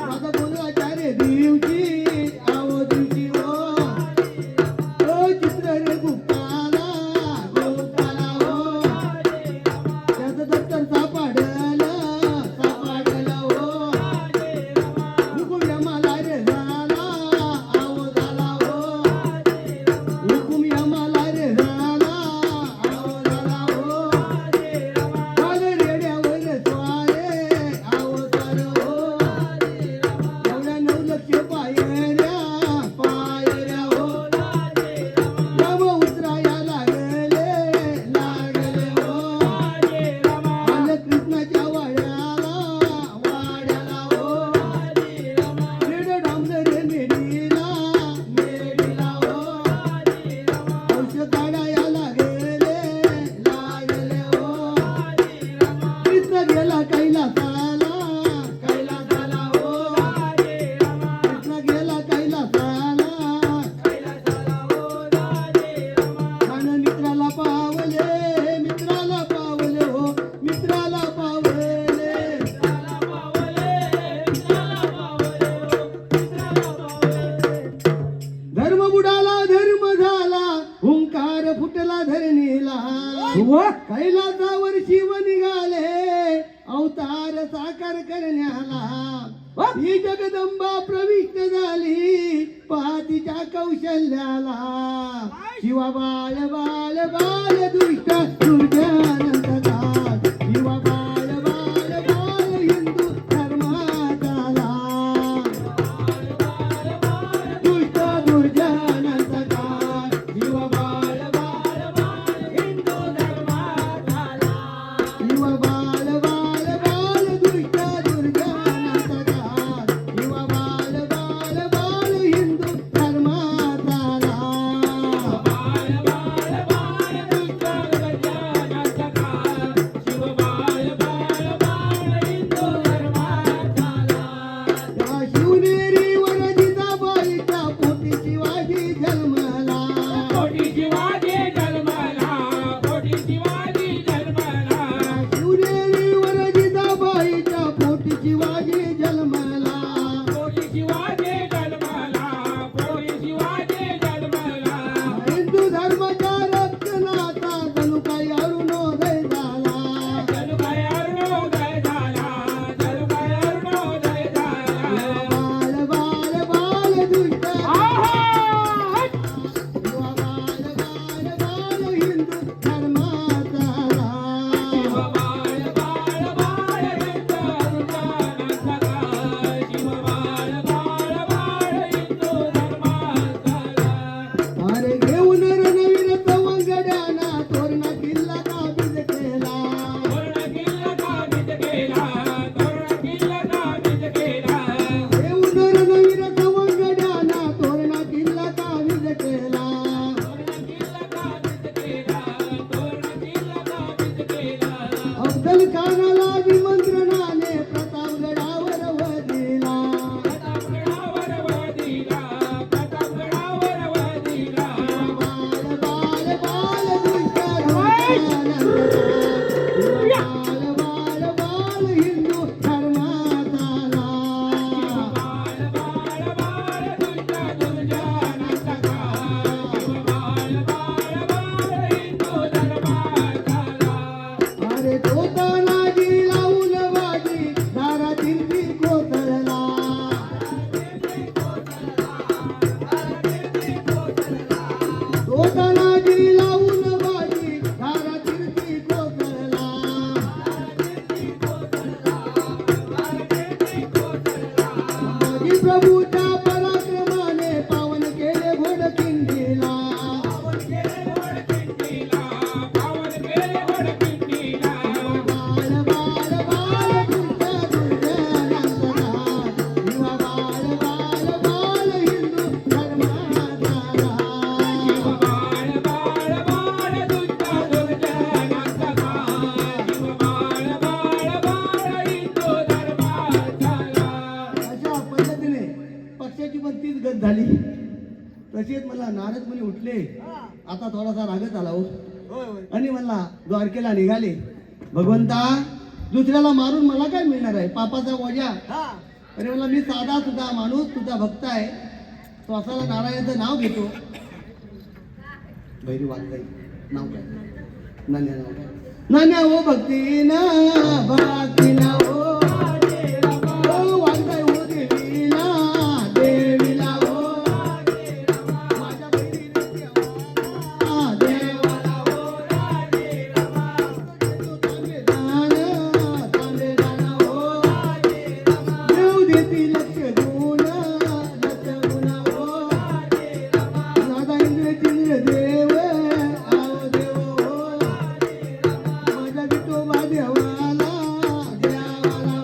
माझा बोलवाच्या रे दिवची आवो दिवची ओ चित्र रे गुप्ताला ओ त्याचं दप्तर सापडलं ओ हुकुम यमाला रे झाला आवो झाला ओ हुकुम यमाला रे झाला आवो झाला ओ वाल रेड्यावर स्वारे आवो सार ओ एवढ्या 9 लक्ष पायऱ्या हो यम उतराया लागले हो आलं कृष्णाच्या वाड्याला हो रेड डांबलं रे मेडीला हो औषध काढाया लागले हो कृष्ण गेला कैलासाला हो कृष्ण गेला कैलासाला आणि मित्राला पावले हो मित्राला पावले धर्म बुडाला धर्म झाला हुंकार फुटला धरणीला कैलासावर शिव निघाले अवतार साकार करण्याला ही जगदंबा प्रविष्ट झाली पाहतीच्या कौशल्याला शिवा बाळ बाळ बाळ दुष्ट दुर्जनंतकाळ शिवा बाळ बाळ बाळ हिंदू धर्माचाला दुष्ट दुर्जनंतकाळ शिवा बाळ बाळ बाळ हिंदू धर्माचाला शिवा बाळ बाळ बाळ दुष्ट दुर्जनंतकाळ शिवा बाळ बाळ बाळ हिंदू धर्माचाला प्रभूच्या पराक्रमाने पावन केले घोड किंडीला पावन केले घोड किंडीला, पावन केले घोड किंडीला. बाळ बाळ बाळ तुझ्या दुर्जनांचा युवा बाळ बाळ बाळ हिंदू धर्माचा जीव बाळ बाळ बाळ तुझ्या दुर्जनांचा जीव बाळ बाळ बाळ हिंदू धर्माचा. अशा पद्धतीने पक्षाची पण तीच गत झाली. तसेच मला नारद मुनी उठले. आता थोडासा रागत आला हो आणि मला द्वारकेला निघाले. भगवंता दुसऱ्याला मारून मला काय मिळणार आहे, पापाचा वजा. अरे मला मी साधा सुद्धा माणूस, तुझा भक्त आहे. तो असाला नारायणाचं नाव घेतो. भैरी वागताय नाव काय, नान्या नाव काय, नान्या हो भक्ती ना भक्ती ना हो वागताय हो देवीला देवीला हो माझ्या बहिणीने देवाला हो तांबे दान हो देव देती लक्ष गुण हो दादा इंद्र देव आओ देव हो माझा विठोबा देवाला देवाला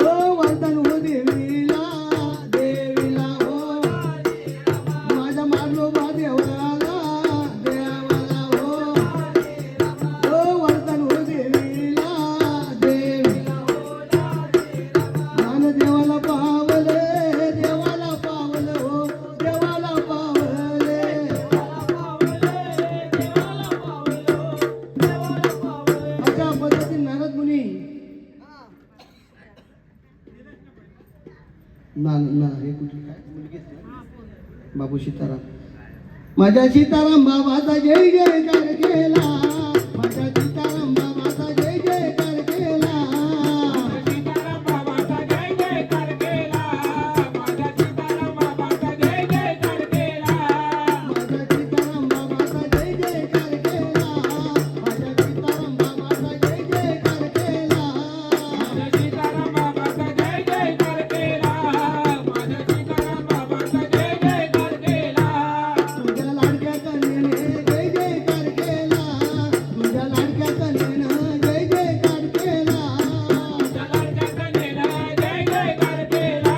हो वर्धन हो देवीला देवीला हो माझा मानोबा देवाला देवाला हो वर्धन हो देवीला देवीला मान देवाला पावले देवाला पावलं हो देवाला पावले. अशा पद्धतीने नारद मुनी ना ना हे कुठली काय मुलगीच ना? बाबू सीताराम माझ्या सीताराम बाबाचा जय जयकार केला. माझ्या सीताराम बाबाचा जय जयकार केला. सीताराम बाबाचा जय जयकार केला, माझ्या सीताराम बाबाचा जय जयकार केला. माझ्या सीताराम बाबाचा जय जयकार केला. माझ्या सीताराम बाबाचा जय जयकार केला. माझ्या सीताराम बाबाचा जय जयकार केला, माझ्या सीताराम बाबाचा जय जयकार केला. तुझ्या लाडक्या कन्येने जय जयकार केला. तुझ्या लाडक्या कन्येनं जय जयकार केला. तुझ्या लाडक्या कन्येनं जय जयकार केला,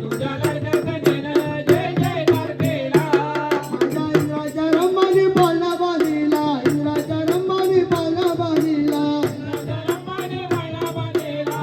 तुझ्या लाडक्या कन्येनं जय जयकार केला. माझ्या इंद्राच्या रंबाने पाळणा बांधिला. इंद्राच्या रंबाने पाळणा बांधिला. रंबाने पाळणा बांधिला,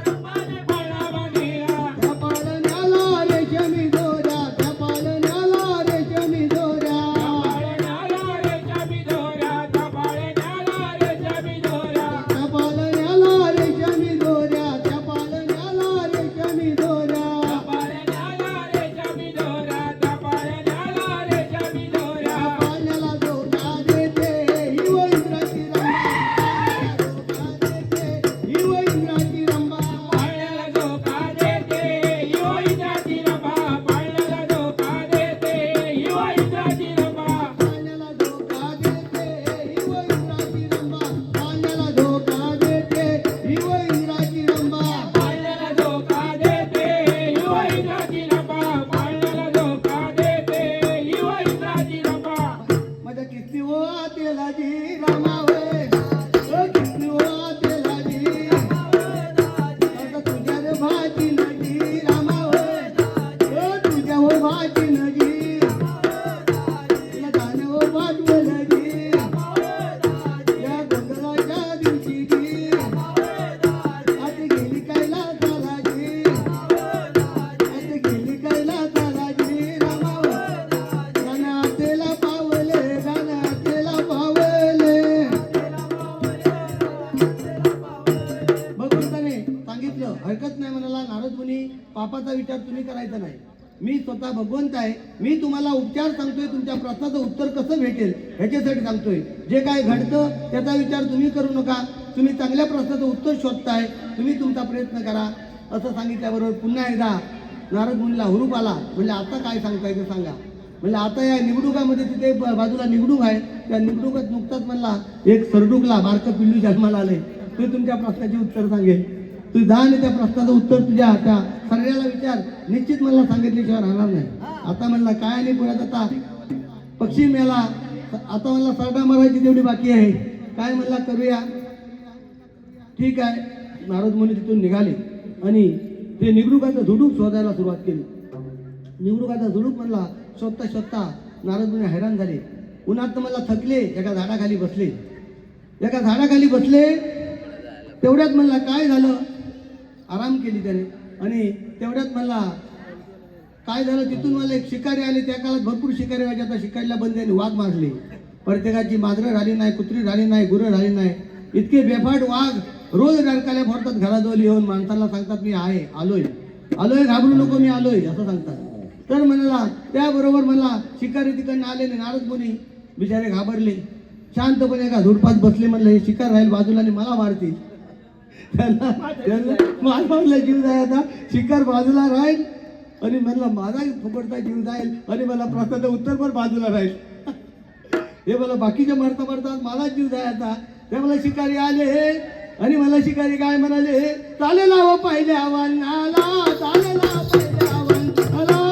रंबाने पाळणा बांधिला. त्या पाळण्याला रेशमी दोऱ्या. त्या पाळण्याला रेशमी दोऱ्या. पाळण्याला रेशमी दोऱ्या, त्या पाळण्याला रेशमी दोऱ्या. त्या पाळण्याला रेशमी दोऱ्या. त्या पाळण्याला रेशमी दोऱ्या. पाळण्याला रेशमी दोऱ्या, त्या पाळण्याला रेशमी दोऱ्या. पाळण्याला धोका देते ही व इंद्राची रंबा. ही व इंद्राची रंबा. पाळण्याला धोका देते युवा इंद्राची रंभा, पाळण्याला धोका देते युवा इंद्राची रंभा. पाळण्याला धोका देते ही व इंद्राची रंबा. पाळण्याला धोका देते ही व इंद्राची रंबा. पाळण्याला धोका देते युवा इंद्राची रंभा, पाळण्याला धोका देते युवा इंद्राची रंभा. माझ्या किस्ती हो आतेला जी रामावे. किस्ती हो आतेला जी. आता तुझ्या रे भाची नजी रामावे. तुझ्या हो भाची नजी. तुला गाणं हो पाठवलं जी. या गोंधळाच्या दिवशी जी. आज गेली कैलासाला जी. आज गेली कैलासाला जी रामावे. गाणं आतेला पावले. गाणं आतेला पावले. भगवंताने सांगितलं हरकत नाही म्हणाला नारद मुनी पापाचा विचार तुम्ही करायचा नाही. मी स्वतः भगवंत आहे. मी तुम्हाला उपचार सांगतोय. तुमच्या प्रश्नाचं उत्तर कसं भेटेल ह्याच्यासाठी सांगतोय. जे काय घडतं त्याचा विचार तुम्ही करू नका. तुम्ही चांगल्या प्रश्नाचं उत्तर शोधताय. तुम्ही तुमचा प्रयत्न करा असं सांगितल्याबरोबर पुन्हा एकदा नारद मुनीला हुरूप आला. म्हणजे आता काय सांगताय ते सांगा. म्हणजे आता या निवडुकामध्ये तिथे बाजूला निवडूक आहे. त्या निवडुकात नुकताच म्हणला एक सरडुकला बारकं पिल्लू जन्माला आले. ते तुमच्या प्रश्नाची उत्तर सांगेल. तू जा आणि त्या प्रश्नाचं उत्तर तुझ्या त्या सर्वाला विचार, निश्चित मला सांगितल्याशिवाय राहणार नाही. आता म्हणला काय आणि पुण्यात आता पक्षी मेला, आता म्हणला सरडा मारायची तेवढी बाकी आहे, काय म्हणला करूया. ठीक आहे, नारद मुनी तिथून निघाले आणि ते निवडणुकाचा झुडूक शोधायला सुरुवात केली. निवडणुकाचा झुडूक म्हणला शोधता शोधता नारद मुनी हैराण झाले. उन्हात मला थकले, एका झाडाखाली बसले. एका झाडाखाली बसले तेवढ्यात म्हणला काय झालं, आराम केली त्याने. आणि तेवढ्यात म्हणला काय झालं, तिथून मला एक शिकारी आले. त्या काळात भरपूर शिकारी व्हायचे, आता शिकारीला बंद आणि वाघ मारले. प्रत्येकाची मांजरं राहिली नाही, कुत्री राहिली नाही, गुरं राहिली नाही. इतके बेफाट वाघ रोज डरकाल्या फोडतात घराजवळ येऊन, माणसाला सांगतात मी आहे, आलोय आलोय, घाबरू नको, मी आलोय असं सांगतात. तर म्हणला त्याबरोबर मला शिकारी तिकडनं आले. नारद मुनी बिचारे घाबरले, शांतपणे एका झुडपात बसले. म्हणलं हे शिकार राहील बाजूला आणि मला मारतील. माझा जीव जायचा, शिकार बाजूला राहील आणि म्हणला माझा फुकटचा जीव जाईल आणि मला प्रश्नाचं उत्तर पण बाजूला राहील. हे मला बाकीच्या मारता मारता माझा जीव जायचा. ते मला शिकारी आले आणि मला शिकारी काय म्हणाले, चालेल हो पहिल्या वनाला, चालेल हो पहिल्या वनाला,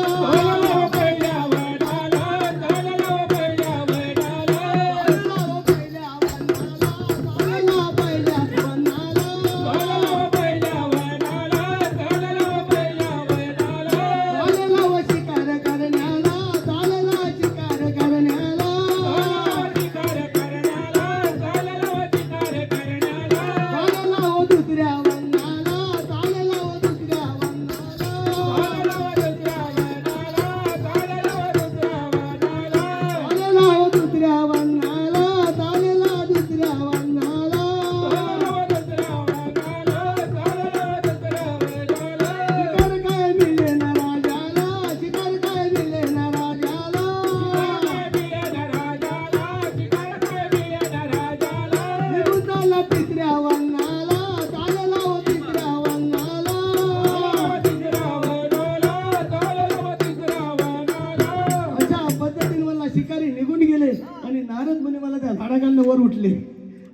शिकारी निघून गेले आणि नारद मुनी मला त्या झाडाखालनं वर उठले.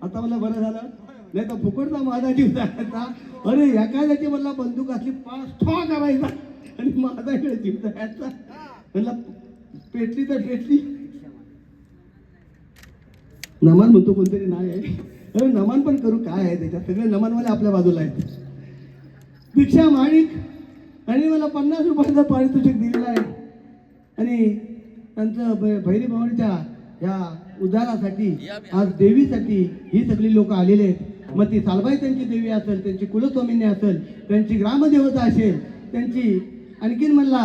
आता मला बरं झालं, नाही तर फुकटचा माझा जीव जायचा. अरे एखाद्याची मला बंदूक असली पास ठॉ करायचा आणि माझा इकडे जीव जायचा. म्हणला पेटली तर पेटली. नमन म्हणतो कोणतरी नाही आहे. अरे नमन पण करू, काय आहे त्याच्यात, सगळे नमनवाले आपल्या बाजूला आहेत. दीक्षा माणिक आणि मला 50 रुपयाचा पारितोषिक दिलेला आहे. आणि त्यांचं भैरी भवानीच्या या उद्धारासाठी, आज देवीसाठी ही सगळी लोक आलेले आहेत. मग ती सालबाई त्यांची देवी असेल, त्यांची कुलस्वामिनी असेल, त्यांची ग्रामदेवता असेल, त्यांची आणखीन म्हणला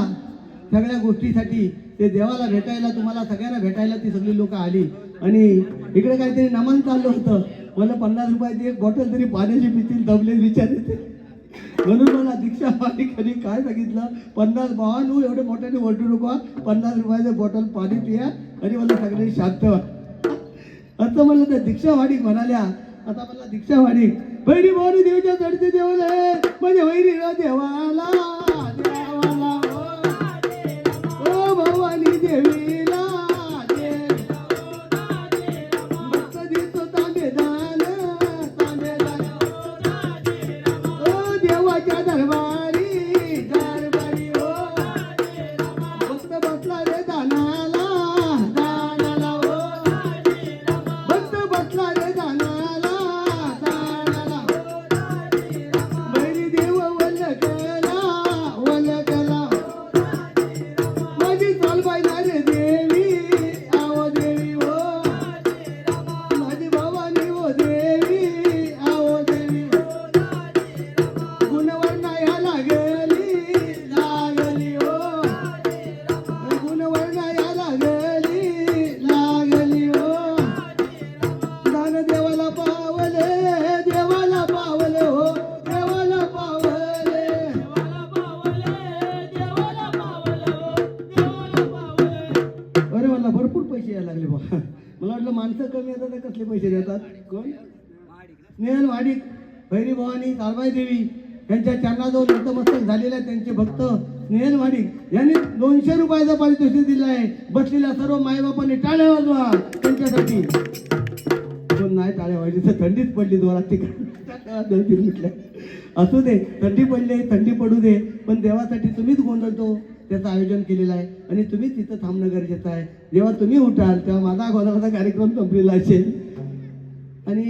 सगळ्या गोष्टीसाठी ते देवाला भेटायला, तुम्हाला सगळ्यांना भेटायला ती सगळी लोक आली. आणि इकडे काहीतरी नमन चाललं होतं. मला 50 रुपयाची एक बॉटल तरी पाण्याची पितील, दबले विचारायचे. म्हणून मला दीक्षा माणिकांनी काय सांगितलं, 50 भावानू एवढे मोठ्याने ओरडू नको, 50 रुपयाचं बॉटल पाणी पिया आणि मला सगळे शांत व्हा असं म्हणलं. त्या दीक्षा माणिक म्हणाल्या. आता मला दीक्षा माणिक भैरी भवानी देवीच्या चढते देवले म्हणजे वैरी देवाला, देवाला ओ भवानी देवीला भक्त देतो तांबेदान, तांबेदान ओ देवाच्या दरबारी, दरबारी ओ भक्त बसला रे दानाला, दानाला ओ भक्त बसला रे दानाला, दानाला बैरी देव वलकला, वलकला माझी चालबाई ना रे देवी, आओ देवी ओ माझी भवानी ओ देवी, आओ देवी गुणवर्णाया लागली, लागली ओ गुणवर्णाया लागली, लागली ओ दान देवाला पावले, देवाला पावले हो, देवाला पावले, देवाला पावले, देवाला पावले हो, देवाला पावले. अरे मला भरपूर पैसे यायला लागले बा. मला वाटलं माणसं कमी येतात तर कसले पैसे देतात. कोण? स्नेहल वाडिक, भैरी भवानी, सालबाई देवी यांच्या चरणाजवळ नतमस्तक झालेल्या त्यांचे भक्त स्नेहल वाडिक यांनी 200 रुपयाचा पारितोषिक दिला आहे. बसलेल्या सर्व मायबापांनी टाळ्या वाजवा त्यांच्यासाठी. कोण नाही टाळ्या वाजली तर थंडीच पडली जोरात. 2-3 मिनिटं असू दे, थंडी पडली, थंडी पडू दे, पण देवासाठी तुम्हीच गोंधळतो त्याचं आयोजन केलेलं आहे आणि तुम्हीच तिथं थांबणं गरजेचं आहे. जेव्हा तुम्ही उठाल तेव्हा माझा गोंधळाचा कार्यक्रम संपलेला असेल. आणि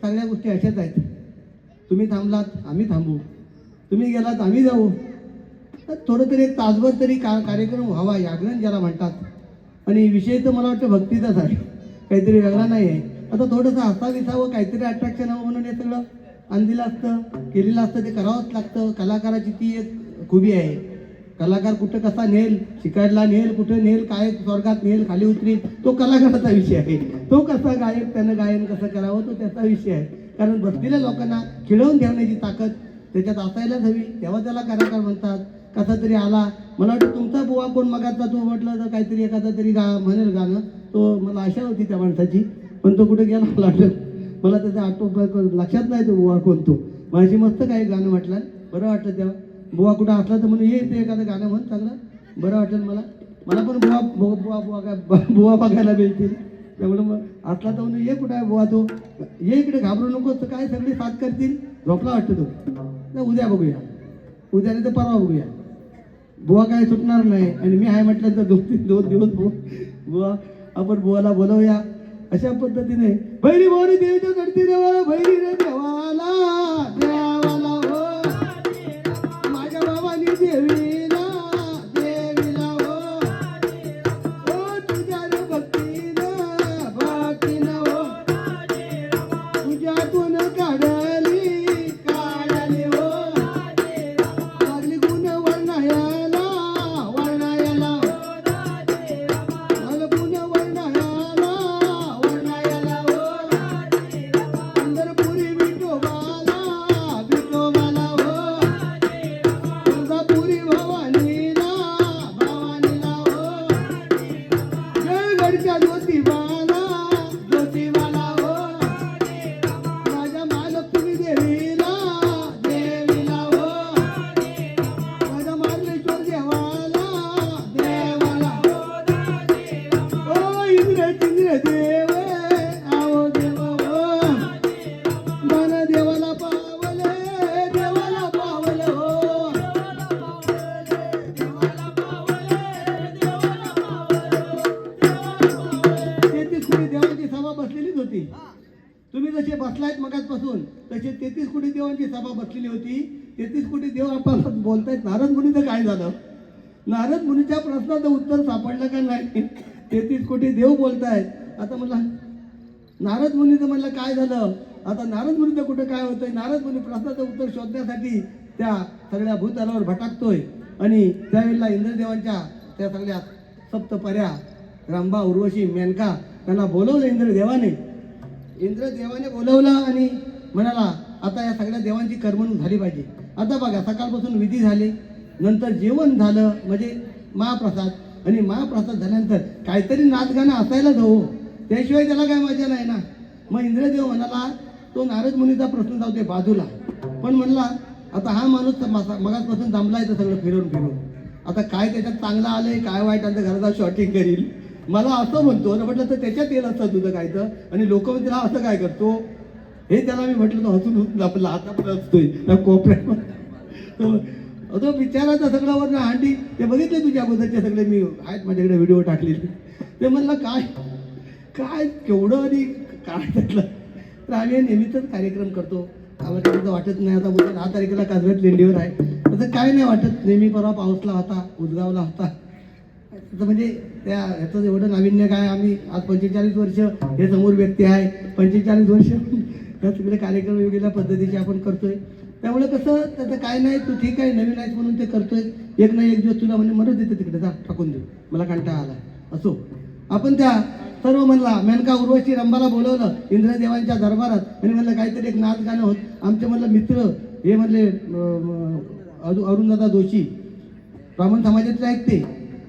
सगळ्या गोष्टी अशाच आहेत. तुम्ही थांबलात आम्ही थांबू, तुम्ही गेलात आम्ही जाऊ. तर थोडं तरी एक तासभर तरी कार्यक्रम व्हावा, जागरण ज्याला म्हणतात. आणि विषय तर मला वाटतं भक्तीचाच आहे, काहीतरी वेगळा नाही आहे. आता थोडंसं हसाविसावं, काहीतरी अट्रॅक्शन हवं म्हणून हे सगळं आणलेलं असतं, केलेलं असतं. ते करावंच लागतं. कलाकाराची ती एक खूबी आहे. कलाकार कुठं कसा नेल, शिकायला नेल, कुठं नेल, काय स्वर्गात नेल, खाली उतरील, तो कलाकाराचा विषय आहे. तो कसा गायक, त्यानं गायन कसं करावं, तो त्याचा विषय आहे. कारण बसलेल्या लोकांना खिळवून ठेवण्याची ताकद त्याच्यात असायलाच हवी, तेव्हा त्याला कलाकार म्हणतात. कसा तरी आला, मला वाटतं तुमचा बुवा कोण मगाचा, तो म्हटलं तर काहीतरी एखादा तरी म्हणेल गाणं. तो मला आशा होती त्या माणसाची, पण तो कुठे गेला मला वाटलं, मला त्याचा लक्षात नाही तो बुवा कोण. तो माझी मस्त काही गाणं म्हटलं, बरं वाटलं तेव्हा. बुवा कुठं असला तर म्हणून ये ते एखादं गाणं म्हण, चांगलं बरं वाटेल मला. मला पण बुवा बघायला मिळतील. त्यामुळे मग असला तर म्हणून ये कुठं आहे बुवा, तो ये इकडे, घाबरू नको. तर काय सगळी साथ करतील. झोपला वाटतं तो. उद्या बघूया, उद्या नाही तर परवा बघूया. बुवा काय सुटणार नाही. आणि मी आहे म्हटलं तर 2 दिवस बुवा आपण बुवाला बोलवूया. अशा पद्धतीने भैरी भोरी देवीच्या चढती देवाला, भैरी रे देवाला, देवाला हो माझ्या बाबानी देवीला, देवीला हो तुझ्या रे भक्तीनं, भक्तीनं हो तुझ्यातून काढली, काढली हो लागली गुण वर्णायला, वर्णायला मला गुण वर्णायला, वर्णायला हो पंढरपुरी विठोबाला, विठोबाला हो तुळजापुरी भवानीला, भवानीला हो जळगडच्या ज्योतिबाला, ज्योतिबाला हो माझ्या महालक्ष्मी देवीला, देवीला हो माझ्या मार्लेश्वर देवाला, देवाला ओ इंद्र चिंद्र देव आओ देव हो मन देवाला पावले, देवाला पावले हो तेहतीस कोटी देवांची सभा बसलेलीच होती. तुम्ही जसे बसलायत मगाचपासून तसे 33 कोटी देवांची सभा बसलेली होती. 33 कोटी देव आपल्याला बोलतायत. नारद मुनीचं काय झालं? नारद मुनीच्या प्रश्नाचं उत्तर सापडलं का नाही? 33 कोटी देव बोलतायत. आता मला नारद मुनीचं म्हणलं काय झालं? आता नारद मुनीचं कुठं काय होतंय? नारद मुनी प्रश्नाचं उत्तर शोधण्यासाठी त्या सगळ्या भूतलावर भटकतोय. आणि त्यावेळेला इंद्रदेवांच्या त्या सगळ्या सप्तपर्या, रंभा, उर्वशी, मेनका त्यांना बोलवलं इंद्रदेवाने. इंद्रदेवाने बोलवलं आणि म्हणाला आता या सगळ्या देवांची करमणूक झाली पाहिजे. आता बघा सकाळपासून विधी झाले, नंतर जेवण झालं म्हणजे महाप्रसाद. आणि महाप्रसाद झाल्यानंतर काहीतरी नाचगाणं असायलाच हवं, त्याशिवाय त्याला काय मजा नाही ना. मग इंद्रदेव म्हणाला तो नारद मुनीचा प्रश्न जाऊ दे बाजूला, पण म्हणला आता हा माणूस मगाचपासून जमलाय तर सगळं फिरून फिरून, आता काय त्याच्यात चांगलं आलंय काय वाईट आलं घराचा शॉटिंग करील. मला असं म्हणतो ना, म्हटलं तर त्याच्यात येईल असतं तुझं काय तर. आणि लोक म्हणतील हा असं काय करतो हे, त्याला मी म्हटलं तो हसून हसून आपला आता पण असतोय त्या कोपऱ्यात. तो बिचाराचा सगळं वरनं हांडी ते बघितले तुझ्या अगोदरचे सगळे मी आहेत माझ्याकडे व्हिडिओ टाकलेले. ते म्हणलं काय काय केवढं आणि काय त्यातलं. तर आम्ही नेहमीच कार्यक्रम करतो, आम्हाला त्याचं वाटत नाही. आता बोलतो 10 तारखेला काजव्यात लेंडीवर आहे, तसं काय नाही वाटत. नेहमी परवा पाऊसला होता, उदगावला होता. तर म्हणजे त्या ह्याचं एवढं नाविन्य काय. आम्ही आज 45 वर्ष हे समोर व्यक्ती आहे, 45 वर्ष ह्या सगळे कार्यक्रम वेगवेगळ्या पद्धतीचे आपण करतोय. त्यामुळे कसं त्याचं काय नाही, तू ठीक आहे नवीन आहेस म्हणून ते करतोय. एक ना एक दिवस तुला म्हणजे मरत देते तिकडे, जा टाकून देऊ, मला कंटाळा आला. असो आपण त्या सर्व म्हणला मेनका, उर्वशी, रंभाला बोलवलं इंद्रदेवांच्या दरबारात आणि म्हणलं काहीतरी एक नाच गाणं होत. आमचे म्हणलं मित्र हे म्हणले अरुणदादा जोशी ब्राह्मण समाजातले आहेत ते.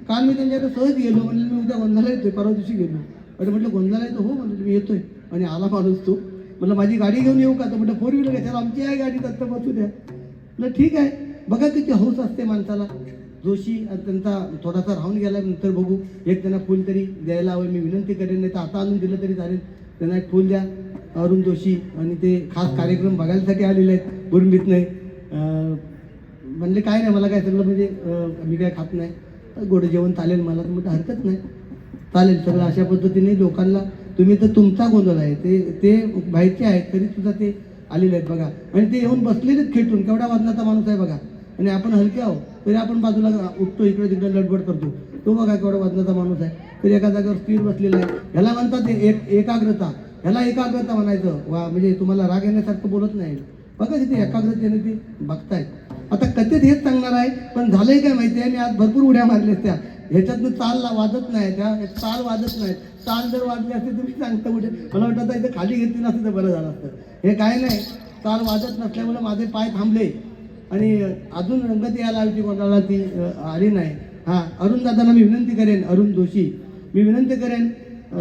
काल मी त्यांच्याकडे सहज गेलो, म्हणलं मी उद्या गोंधळा येतोय, परवा दिवशी गेलो. अरे म्हटलं गोंधळा येतो? हो म्हणलं मी येतोय. आणि आला माणूस तो. म्हटलं माझी गाडी घेऊन येऊ का? तर म्हटलं 4 व्हीलर कशाला, आमची आहे गाडी, दत्त बसू द्या. म्हटलं ठीक आहे. बघा किती हौस असते माणसाला. जोशी त्यांचा थोडासा राहून गेला, नंतर बघू. एक त्यांना फूल तरी द्यायला हवं, मी विनंती करेन, नाही तर आता आणून दिलं तरी चालेल. त्यांना एक फूल द्या अरुण जोशी. आणि ते खास कार्यक्रम बघायसाठी आलेले आहेत. उर्मीत नाही. म्हणले काय नाही, मला काय सगळं म्हणजे मी काय खात नाही, गोड जेवण चालेल मला. तर म्हटलं हरकत नाही, चालेल सगळं. अशा पद्धतीने लोकांना तुम्ही तर तुमचा गोंधळ आहे, ते बाहेरचे आहेत तरी सुद्धा ते आलेले आहेत बघा. आणि ते येऊन बसलेलेच खेटून, केवढा वजनाचा माणूस आहे बघा. आणि आपण हलके आहो तरी आपण बाजूला उठतो, इकडे तिकडे लडबड करतो. तो बघा केवढा वजनाचा माणूस आहे तरी एका जागेवर स्थिर बसलेला आहे. ह्याला म्हणतात एकाग्रता. ह्याला एकाग्रता म्हणायचं. म्हणजे तुम्हाला राग येण्यासारखं बोलत नाही बघा, तिथे एकाग्रतेने ते बघतायत. आता कथेत हेच सांगणार आहे, पण झालंय काय माहिती आहे, मी आज भरपूर उड्या मारल्यात त्या ह्याच्यातनं चाल वाजत नाही, त्या चाल वाजत नाही. चाल जर वाजली असते तुम्ही सांगता उड्या, मला वाटतं आता इथं खाली घेतली नसते तर बरं झालं असतं. हे काय नाही, चाल वाजत नसल्यामुळे माझे पाय थांबले आणि अजून रंगत यायला हवी कोणाला, ती आली नाही. हां, अरुण दादांना मी विनंती करेन, अरुण जोशी, मी विनंती करेन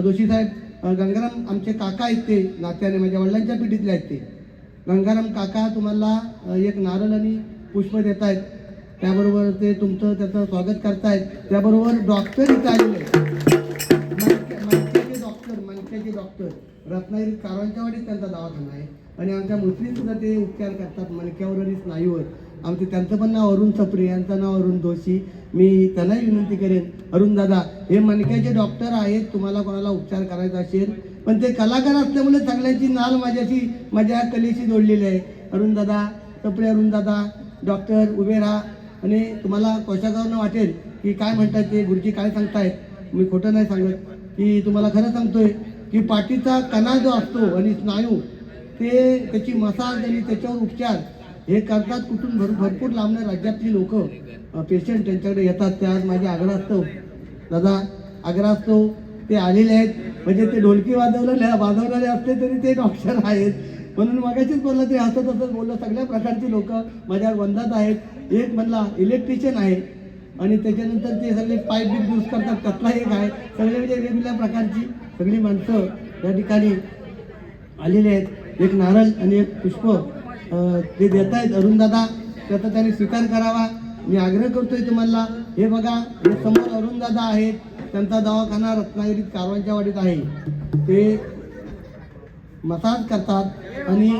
जोशी साहेब, गंगाराम आमचे काका आहेत ते नात्याने, माझ्या वडिलांच्या पिढीतले आहेत ते. गंगाराम काका तुम्हाला एक नारळ आणि पुष्प देत आहेत, त्याबरोबर ते तुमचं त्याचं स्वागत करतायत. त्याबरोबर डॉक्टर इथं आलेले आहेत, मनक्याचे डॉक्टर रत्नागिरी कारवांच्यावाडीत त्यांचा दवाखाना आहे. आणि आमच्या मुस्लिम सुद्धा ते उपचार करतात मणक्यावर आणि स्नायूवर. आमचे त्यांचं पण नाव अरुण सप्रे, यांचं नाव अरुण जोशी. मी त्यांनाही विनंती करेन, अरुण दादा हे मणक्याचे डॉक्टर आहेत, तुम्हाला कोणाला उपचार करायचा असेल, पण ते कलाकार असल्यामुळे सगळ्यांची नाल माझ्या कलेशी जोडलेली आहे. अरुण दादा सप्रे, अरुण दादा डॉक्टर उभे राहा. आणि तुम्हाला कोशागावनं वाटेल की काय म्हणतात ते गुरुजी काय सांगतायत, मी खोटं नाही सांगत, की तुम्हाला खरं सांगतोय की पाठीचा कणा जो असतो आणि स्नायू ते त्याची मसाज आणि त्याच्यावर उपचार हे करतात. कुठून भरपूर लांबण्या राज्यातली लोक पेशंट त्यांच्याकडे येतात. त्या आज माझे आग्रहास्तव दादा, आग्रहास्तव ते आलेले आहेत. म्हणजे ते ढोलकी वाजवणारे असते तरी ते डॉक्टर आहेत. म्हणून मगाशीच बोललं, ते हसत हसत बोललं. सगळ्या प्रकारची लोक माझ्यावर वंदात आहेत. एक म्हणला इलेक्ट्रिशियन आहे आणि त्याच्यानंतर ते सगळे पाईप बीप यूज करतात त्यातला एक आहे. सगळे म्हणजे वेगवेगळ्या प्रकारची सगळी माणसं या ठिकाणी आलेले आहेत. एक नारळ आणि एक पुष्प ते देत आहेत अरुणदादा, त्याचा त्याने स्वीकार करावा मी आग्रह करतोय तुम्हाला. हे बघा, हे समोर अरुणदादा आहेत, त्यांचा दवाखाना रत्नागिरीत कारवांच्या वाडीत आहे. ते मसाज करतात आणि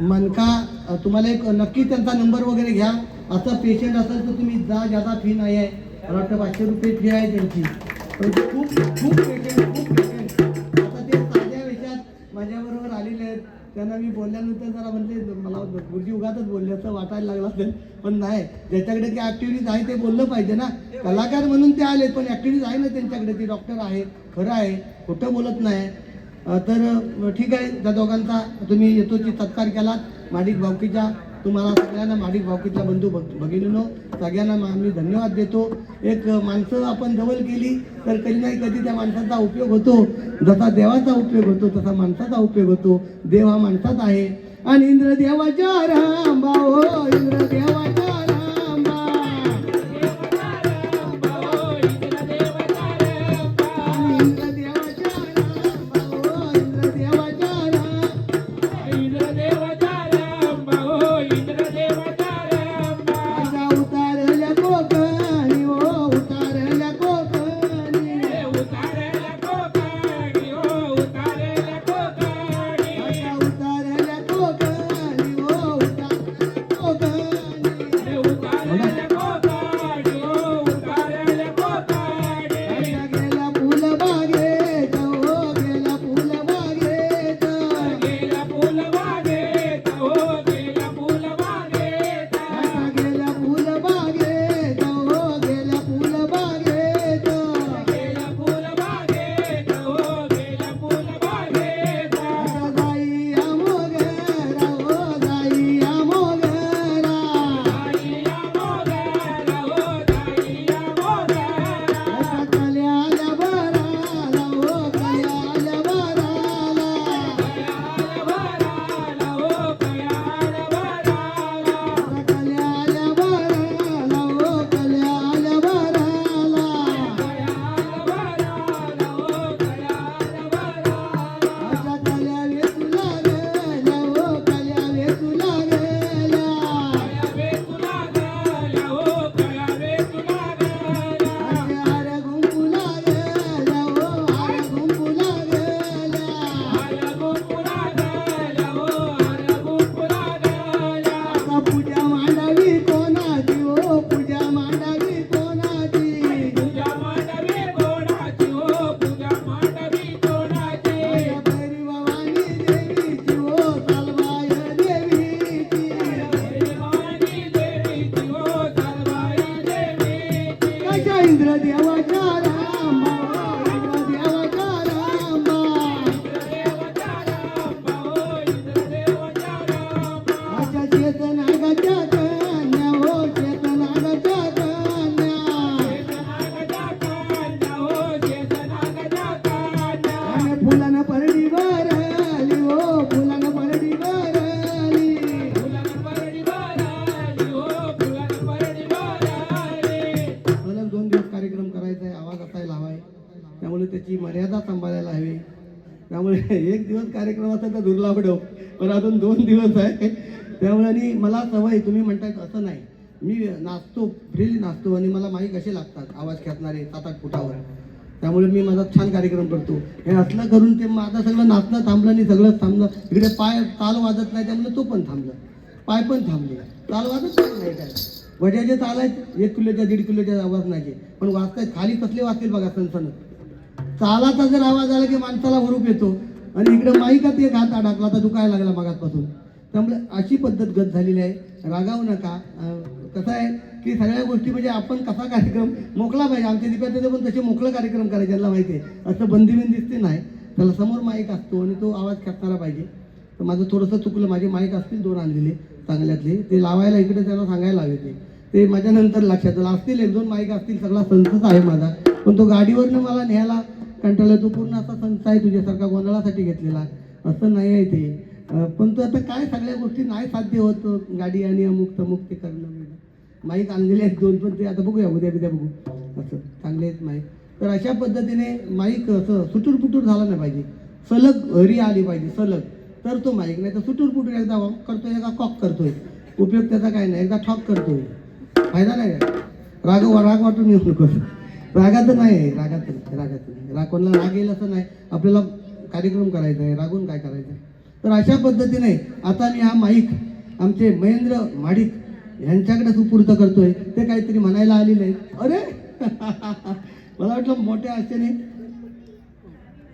मनका तुम्हाला एक नक्की त्यांचा नंबर वगैरे घ्या. असं पेशंट असेल तर तुम्ही जा, ज्यादा फी नाही आहे, मला वाटतं 500 रुपये फी आहे त्यांची. खूप पेशंट आता ते साध्या विषयात माझ्याबरोबर आलेले आहेत. त्यांना मी बोलल्यानंतर जरा म्हणले, मला गुरुजी उगाच बोलले असं वाटायला लागलं असेल, पण नाही, ज्याच्याकडे ते ॲक्टिव्हिटीज आहे ते बोललं पाहिजे ना. कलाकार म्हणून ते आले, पण ॲक्टिव्हिटीज आहे ना त्यांच्याकडे, ते डॉक्टर आहे, खरं आहे, खोटं बोलत नाही. तर ठीक आहे, त्या दोघांचा तुम्ही येतोची सत्कार केलात माडिक भावकीच्या. तुम्हाला सगळ्यांना माडिक भावकीच्या बंधू भगिनींनो सगळ्यांना मी धन्यवाद देतो. एक माणसं आपण जवळ केली तर कधी नाही कधी त्या माणसाचा उपयोग होतो. जसा देवाचा उपयोग होतो तसा माणसाचा उपयोग होतो. देव हा माणसात आहे. आणि इंद्रदेवाच्या रांबा, हो इंद्रदेवाच्या रांबा, शेतनागाच्या कन्या हो शेतनागाच्या कन्या आणि फुलानं परडी भरली हो फुलानं परडी भरली सलग 2 दिवस कार्यक्रम करायचा आहे आवाज असायला हवाय त्यामुळे त्याची मर्यादा सांभाळायला हवी त्यामुळे एक दिवस कार्यक्रम असेल तर दुर्लभ ठेव पण अजून 2 दिवस आहे त्यामुळे आणि मला सवय तुम्ही म्हणताय असं नाही मी नाचतो फ्रीली नाचतो आणि मला माईक असे लागतात आवाज खेचणारे 7-8 फुटावर त्यामुळे मी माझा छान कार्यक्रम करतो हे असलं करून ते माझं सगळं नाचणं थांबलं आणि सगळं थांबलं इकडे पाय ताल वाजत नाही त्यामुळे तो पण थांबलं पाय पण थांबले ताल वाजत नाही काय वड्याचे ताल आहेत 1 किलोच्या 1.5 किलोच्या आवाज नाही पण वाजतायत खाली कसले वाजतील बघा सणसणत तालाचा जर आवाज आला की माणसाला हुरूप येतो आणि इकडे माईकात एक हात अडकला तर दुखायला लागला मागासपासून त्यामुळे अशी पद्धत गत झालेली आहे रागावू नका कसं आहे की सगळ्या गोष्टी म्हणजे आपण कसा कार्यक्रम मोकळा पाहिजे आमच्या दिप्याचे पण तसे मोकळं कार्यक्रम करायचे ज्यांना माहिती आहे असं बंदिस्ते नाही त्याला समोर माईक असतो आणि तो आवाज खेचणारा पाहिजे तर माझं थोडंसं चुकलं माझे माईक असतील 2 आणलेले चांगल्यातले ते लावायला इकडे त्याला सांगायला हवे ते माझ्यानंतर लक्षात आलं असतील 1-2 माईक असतील सगळा संचच आहे माझा पण तो गाडीवरनं मला न्यायला कंटाळला तो पूर्ण असा संच आहे तुझ्यासारखा गोंधळासाठी घेतलेला असं नाही आहे ते पण तो आता काय सगळ्या गोष्टी नाही साध्य होत गाडी आणि अमुक तमुक ते करणं माईक आणलेले आहेत 2 पण ते आता बघूया उद्या बघू असं चांगले आहेत माईक तर अशा पद्धतीने माईक असं सुटूरपुटूर झाला नाही पाहिजे सलग हरी आली पाहिजे सलग तर तो माईक नाही तर सुटूरपुटूर एकदा करतोय एकदा कॉक करतोय उपयोग त्याचा काय नाही एकदा ठॉक करतोय फायदा नाही राग वाटून येऊ नको रागात नाही कोणाला राग येईल असं नाही आपल्याला कार्यक्रम करायचा आहे रागून काय करायचं आहे तर अशा पद्धतीने आता मी हा माईक आमचे महेंद्र माडिक यांच्याकडे सुपूर्द करतोय ते काहीतरी म्हणायला आलेले आहेत अरे मला वाटलं मोठ्या आशेने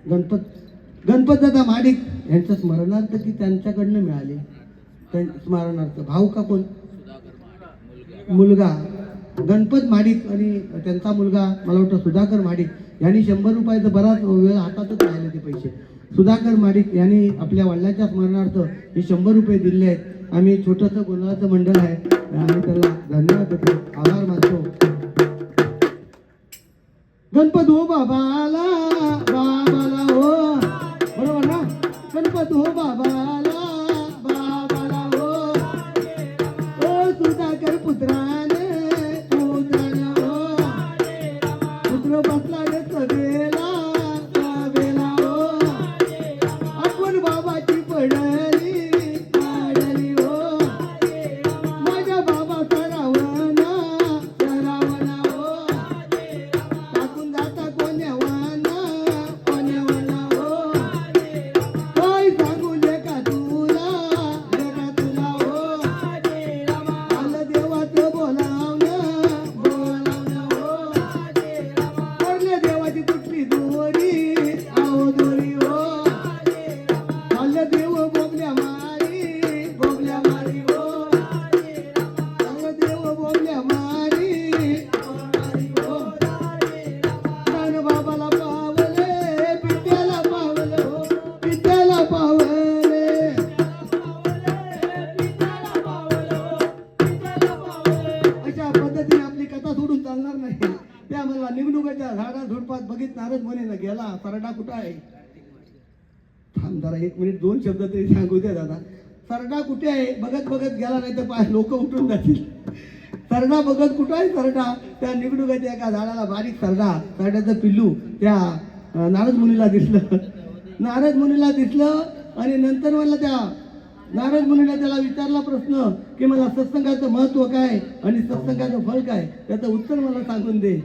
गणपत दादा माडिक यांचं स्मरणार्थ की त्यांच्याकडनं मिळाले स्मरणार्थ भाऊ का कोण मुलगा गणपत माडिक आणि त्यांचा मुलगा मला वाटतं सुधाकर माडिक यांनी 100 रुपयाचं बराच वेळ हातातच राहिले ते पैसे सुधाकर माडिक यांनी आपल्या वडिलांच्या स्मरणार्थ हे 100 रुपये दिले आहेत आम्ही छोटंसं गोंधळाचं मंडळ आहे आणि त्याला धन्यवाद देतो आभार मानतो गणपत हो बाबाला हो बरोबर ना गणपत हो बाबाला हो सुधाकर पुत्राने पुत्र बसला रे सभेला हो आपण बाबाची पडली हो माझ्या बाबा सरावना हो टाकून जाता कोण्यावाना हो काय सांगू लेका तुला हो आलं देवाचं बोलावणं हो पडले देवाची कुठली दोरी आहो दोरी हो आलं देव बोबल्या मारी हो आलं देव बोबल्या मारी हो ज्ञान बाबाला पावले विद्याला पावले हो विद्याला पावले अशा पद्धतीने आपली कथा सोडून चालणार नाही त्या मला निवडणुकाच्या झाडा झुडपात बघित नारद मुनीनं गेला सरडा कुठं आहे थांब जरा 1 मिनिट 2 शब्द तरी सांगू द्या दादा सरडा कुठे आहे बघत गेला नाही तर पाय लोक उठून जातील सरडा बघत कुठं आहे सरडा त्या निवडणुकाच्या एका झाडाला बारीक सरड्याचं पिल्लू त्या नारद मुनीला दिसलं आणि नंतर मला त्या नारद मुनीला त्याला विचारला प्रश्न की मला सत्संगाचं महत्व काय आणि सत्संगाचं फळ काय त्याचं उत्तर मला सांगून दे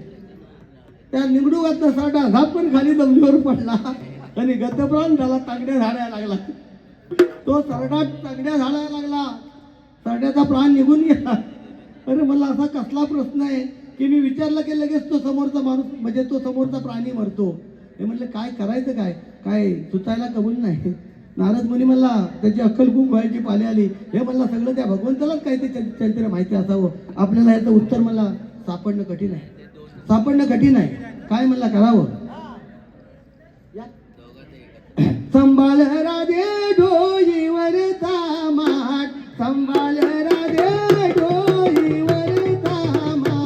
त्या निवडणुकातला सरडा झापण खाली जमिनीवर पडला आणि गतप्राण त्याला तांगड्या झाडायला लागला तो सरडा तांगड्या झाडायला लागला सरड्याचा प्राण निघून गेला अरे मला असा कसला प्रश्न आहे की मी विचारलं की लगेच तो समोरचा माणूस म्हणजे तो समोरचा प्राणी मरतो हे म्हटलं काय करायचं काय सुचायला कबूल नाही नारद मुनी मला त्याची अक्कल खूप व्हायची पाली आली हे मला सगळं त्या भगवंतालाच काही ते चरित्र माहिती असावं आपल्याला याचं उत्तर मला सापडणं कठीण आहे काय मला करावं संभाळ राधे डोईवरचा माठ संभाळ राधे डोईवर तामा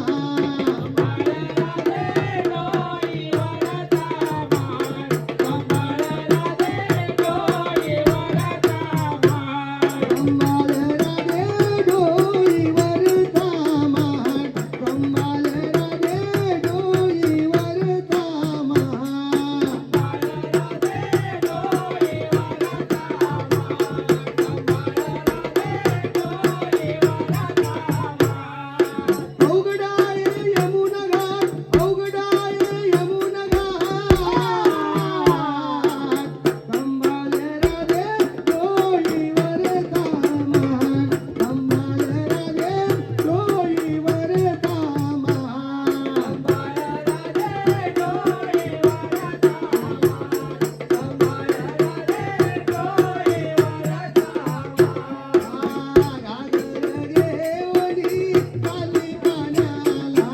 संभाळ राधे डोईवर तामा संभाळ राधे डोईवर तामा अवघडाय यमुना घाट अवघडाय यमुना घाट संभाळ राधे डोईवर तामा संभाळ राधे डोईवर तामा घागर घेऊनी चालली पाण्याला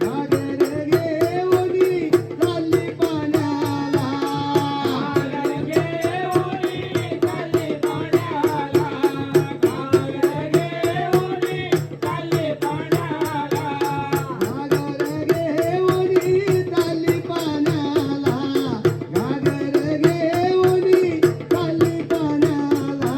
घागर घेऊनी चालली पाण्याला घागर घेऊनी चालली पाण्याला घागर घेऊनी चालली पाण्याला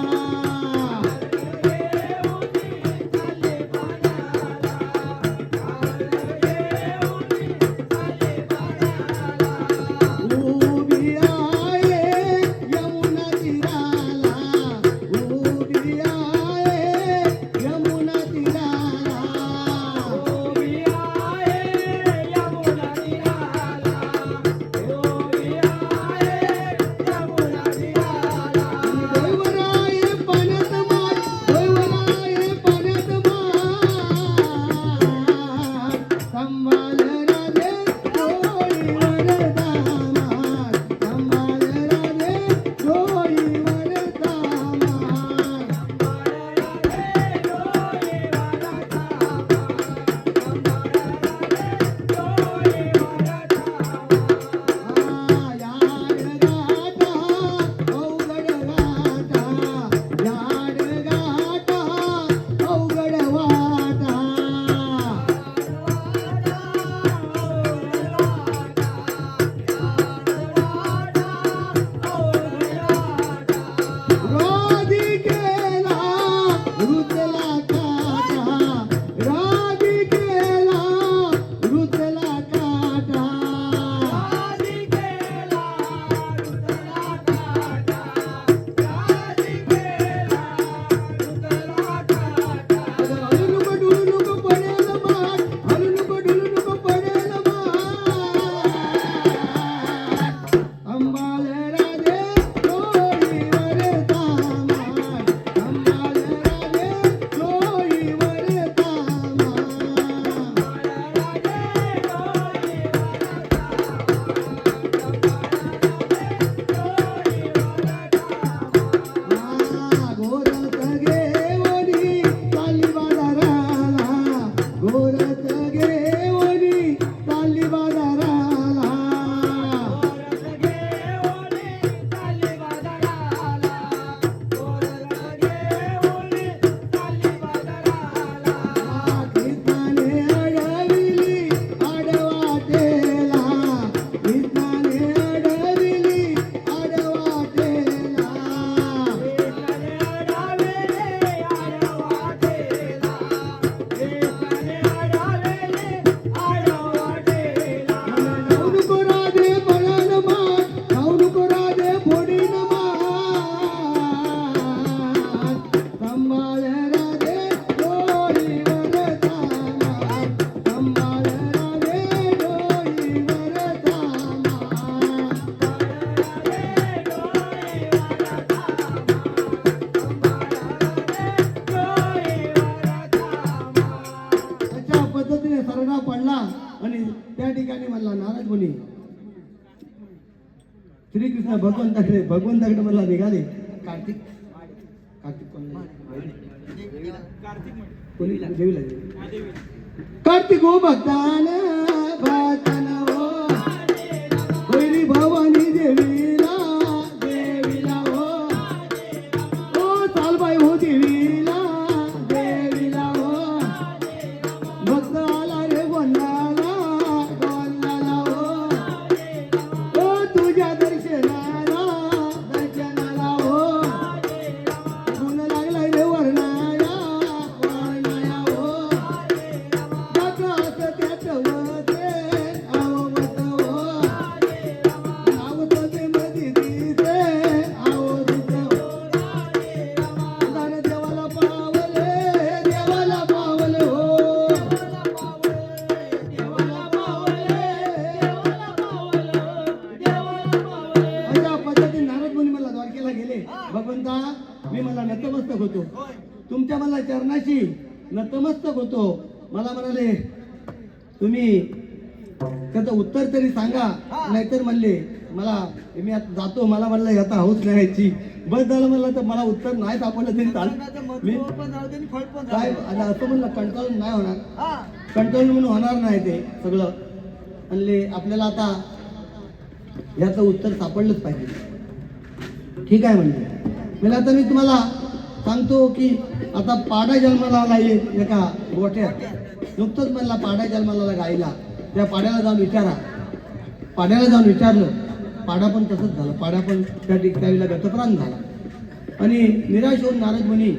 उभी आहे यमुना तीराला उभी आहे यमुना तीराला देवराय पाण्यात मार देवराय पाण्यात मार संभाळ राधे डोईवर तामार संभाळ राधे डोईवर तामार याड गाठा अवघड वाटा याड गाठा अवघड वाटा राधिकेला रुतला काटा राधिकेला रुतला काटा हलू नको डुलू नको पडेल माठ हलू नको डुलू नको पडेल माठ संभाळ राधे डोईवर तामार संभाळ राधे डोईवर तामार गोरत घेऊनी चालली बाजाराला गोरत घेऊनी चालली बाजाराला कृष्णाने अडविली आडवाटेला कृष्णाने अडविली आडवाटेला जाऊ नको राधे पळण मार जाऊ नको राधे फोडीन मार संभाळ राधे डोईवर तामार संभाळ राधे डोईवर तामार अशा पद्धतीने सरडा पडला आणि त्या ठिकाणी म्हणला नाराज मुनी श्रीकृष्ण भगवंताकडे म्हणला निघाले कार्तिक कार्तिक कोणी देवीला कार्तिक हो भक्तान भक्तान हो वैरी भवानी देवीला देवीला हो चाल बाई हो देवीला तुमच्या मला चरणाशी नतमस्तक होतो. मला म्हणाले तुम्ही त्याचं उत्तर तरी सांगा, नाहीतर म्हणले मला मी आता जातो, मला म्हणलं आता हौस नाही यायची. बस झालं म्हणलं तर मला उत्तर नाही सापडलं तरी चालेल. मी काय आता असं म्हणलं कंट्रोल नाही होणार, कंट्रोल म्हणून होणार नाही ते सगळं. म्हणले आपल्याला आता याचं उत्तर सापडलंच पाहिजे. ठीक आहे म्हणले. म्हणजे आता मी तुम्हाला सांगतो की आता पाडा जन्माला आला एका गोठ्यात. नुकतंच म्हणला पाडा जन्माला आला गाईला. त्या पाड्याला जाऊन विचारा. पाड्याला जाऊन विचारलं, पाडा पण तसंच झालं. पाडा पण त्या त्यावेळेला गतप्राण झाला. आणि निराश होऊन नारद मुनी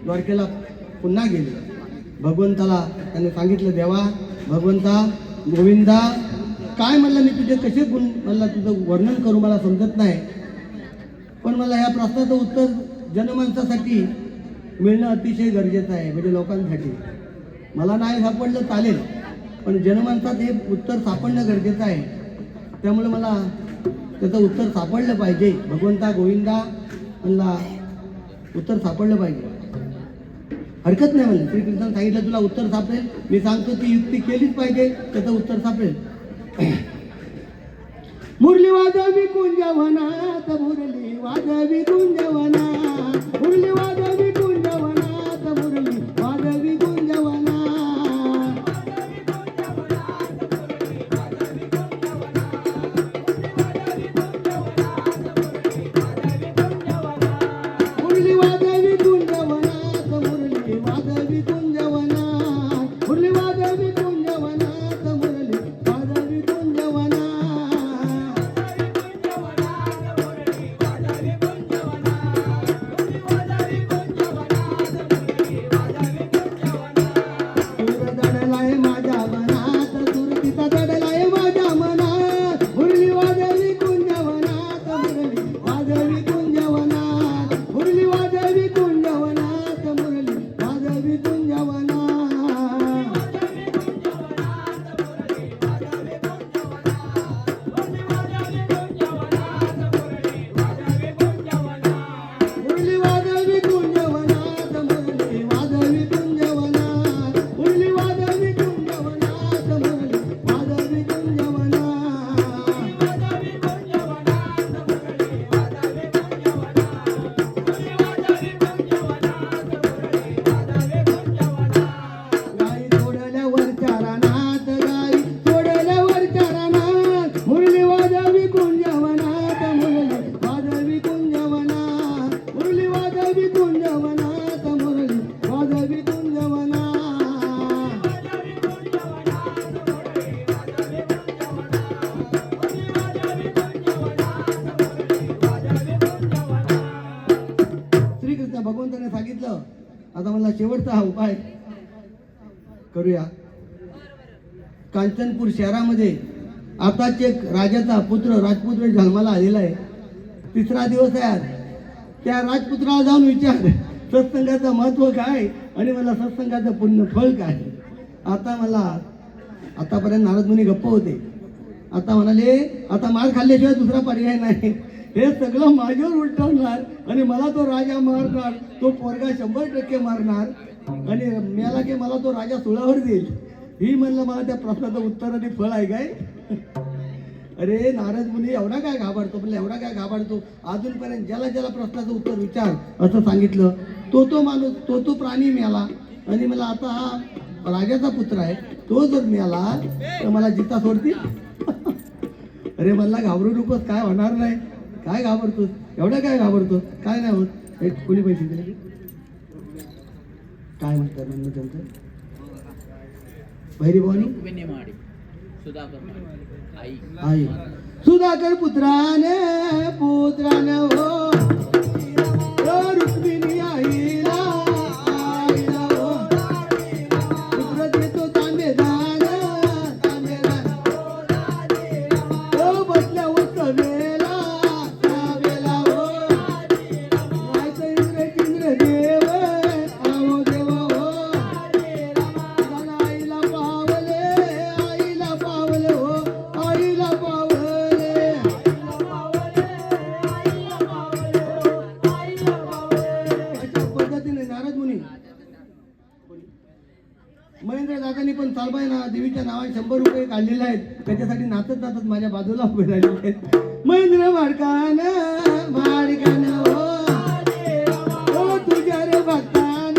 द्वारकेला पुन्हा गेले. भगवंताला त्याने सांगितलं, देवा भगवंता गोविंदा काय म्हणलं मी तुझे कसे गुण म्हणला तुझं वर्णन करू मला समजत नाही. पण मला या प्रश्नाचं उत्तर जनमानसासाठी मिळणं अतिशय गरजेचं आहे. म्हणजे लोकांसाठी मला नाही सापडलं चालेल, पण जनमानसात हे उत्तर सापडणं गरजेचं आहे. त्यामुळे मला त्याचं उत्तर सापडलं पाहिजे. भगवंता गोविंदा म्हणला उत्तर सापडलं पाहिजे. हरकत नाही म्हणलं. श्रीकृष्णाने सांगितलं तुला उत्तर सापडेल. मी सांगतो ती युक्ती केलीच पाहिजे, त्याचं उत्तर सापडेल. मुरली वाजवी कुंजवनात, मुरली वाजवी कुंजवनात, मुरली वाजवी कुंजवनात, मुरली वाजवी कुंजवनात. मुरली वाजवी कुंजवनात, मुरली वाजवी कुंजवनात, मुरली वाजवी कुंजवनात, मुरली वाजवी कुंजवनात. सूर दडलाय माझ्या मनात, सूर तिचा दडलाय माझ्या मनात, मुरली वाजवी कुंजवनात, मुरली वाजवी कुंजवनात, मुरली वाजवी कुंजवनात, मुरली वाजवी कुंजवनात. मुरली वाजवी कुंजवनात, मुरली वाजवी कुंजवनात, मुरली वाजवी कुंजवनात, मुरली वाजवी कुंजवनात. गाई सोडल्यावर चारणात, गाई सोडल्यावर चारणात, मुरली वाजवी कुंजवनात, मुरली वाजवी कुंजवनात, मुरली वाजवी कुंजवनात, मुरली वाजवी कुंजवनात. श्रीकृष्ण भगवंताने सांगितलं आता मला शेवटचा हा उपाय करूया. कांचनपूर शहरामध्ये आताच एक राजाचा पुत्र राजपुत्र जन्माला आलेला आहे. 3रा दिवस आहे आज. त्या राजपुत्राला जाऊन विचार सत्संगाचं महत्व काय आणि मला सत्संगाचं पुण्य फळ काय. आता मला आतापर्यंत नारद मुनी गप्प होते. आता म्हणाले आता मार खाल्ल्याशिवाय दुसरा पर्याय नाही. हे सगळं माझ्यावर उलटवणार आणि मला तो राजा मारणार, तो पोरगा 100% मारणार आणि मेला की मला तो राजा सुळावर देईल. ही म्हणलं मला त्या प्रश्नाचं उत्तर आणि फळ आहे काय. अरे नारद मुनी एवढा काय घाबरतो, म्हणलं एवढा काय घाबरतो. अजूनपर्यंत ज्याला ज्याला प्रश्नाचं उत्तर विचार असं सांगितलं तो माणूस तो प्राणी मिळाला. आणि मला आता हा राजाचा पुत्र आहे, तो जर मिळाला तर मला जिता सोडतील. अरे मला घाबरू नकोस, काय होणार नाही. काय घाबरतोस, एवढा काय घाबरतोस, काय नाही होत. कोणी पैसे दिले काय म्हणतात म्हणणं त्यांचं भैरी भवानी आई सुधाकर पुत्राने हो रुक्मिणी आईला हो पुत्र देतो तांबेदार हो बसल्या उत्सवेला हो इंद्र देव आवो देव हो आईला पावले हो आईला पावले महेंद्र दादांनी पण चालबाय ना देवीच्या नावाने 100 रुपये काढलेले आहेत. त्याच्यासाठी नाचत नाचत माझ्या बाजूला उभे राहिलेले आहेत. महेंद्र भाडकान भाडकान हो तुझ्या रे भक्तान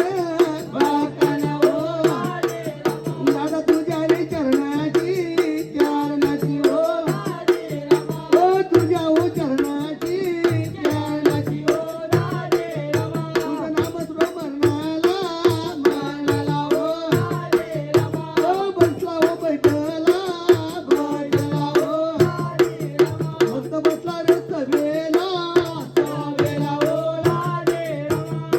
भक्तान हो दादा तुझ्या रे चरणाची चरणाची हो तुझ्या हो चरणाची चरणाची तुझं नाम स्मरणाला मरणाला हो बसला हो बैठला बैठला हो मस्त बसला रे सभेला सभेला हो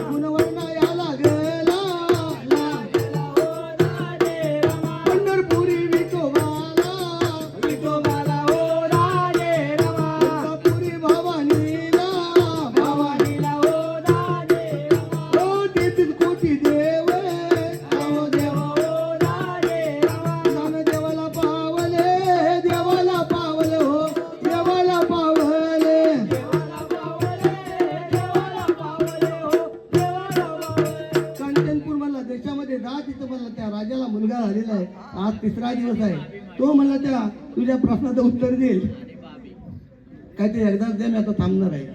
गुणवर्णा या लागला पंढरपुरी विठोबाला विठोबाला हो तुळजापुरी भवानीला भवानीला हो 33 कोटी देव हो देव देवाला पावले देवाला पावले हो देवाला पावले कंचनपूर म्हणला देशामध्ये जा तिथं म्हणला त्या राजाला मुलगा झालेला आहे. आज 3रा दिवस आहे. तो म्हणला त्या तुझ्या प्रश्नाचं उत्तर देईल काय ते एकदाच दे. मी आता थांबणार आहे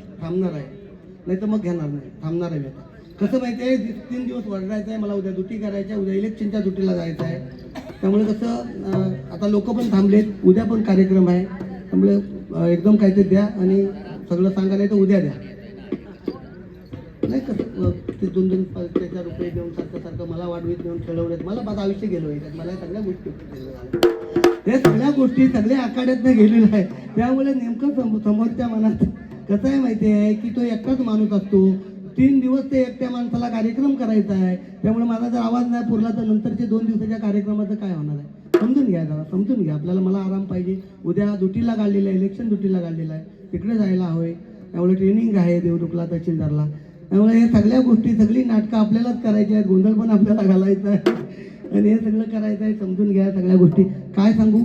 नाही तर मग घेणार नाही. थांबणार आहे मी आता. कसं माहिती आहे 3 दिवस वडरायचं आहे मला. उद्या ड्युटी करायची आहे. उद्या इलेक्शनच्या ड्युटीला जायचं आहे. त्यामुळे कसं आता लोक पण थांबलेत. उद्या पण कार्यक्रम आहे. त्यामुळे एकदम काय ते द्या आणि सगळं सांगा नाही तर उद्या द्या. नाही कसं ते 2-2 5,000 रुपये देऊन सारखं मला वाढवीत देऊन खेळवण्यात मला माझं आयुष्य गेलो आहे. मला या सगळ्या गोष्टी हे सगळ्या गोष्टी सगळ्या आखाड्यातनं गेलेल्या आहे. त्यामुळे नेमकं समोरच्या मनात कसं आहे माहिती आहे की तो एकटाच माणूस असतो. 3 दिवस ते एकट्या माणसाला कार्यक्रम करायचा आहे. त्यामुळे माझा जर आवाज नाही पुरला तर नंतरचे 2 दिवसाच्या कार्यक्रमाचं काय होणार आहे. समजून घ्या जरा समजून घ्या. आपल्याला मला आराम पाहिजे. उद्या ड्युटीला काढलेलं आहे. इलेक्शन ड्युटीला काढलेलं आहे. तिकडे जायला हवंय. त्यामुळे ट्रेनिंग आहे देवरुखला तहसीलदारला. त्यामुळे हे सगळ्या गोष्टी सगळी नाटकं आपल्यालाच करायची आहेत. गोंधळ पण आपल्याला घालायचा आहे आणि हे सगळं करायचं आहे. समजून घ्या सगळ्या गोष्टी. काय सांगू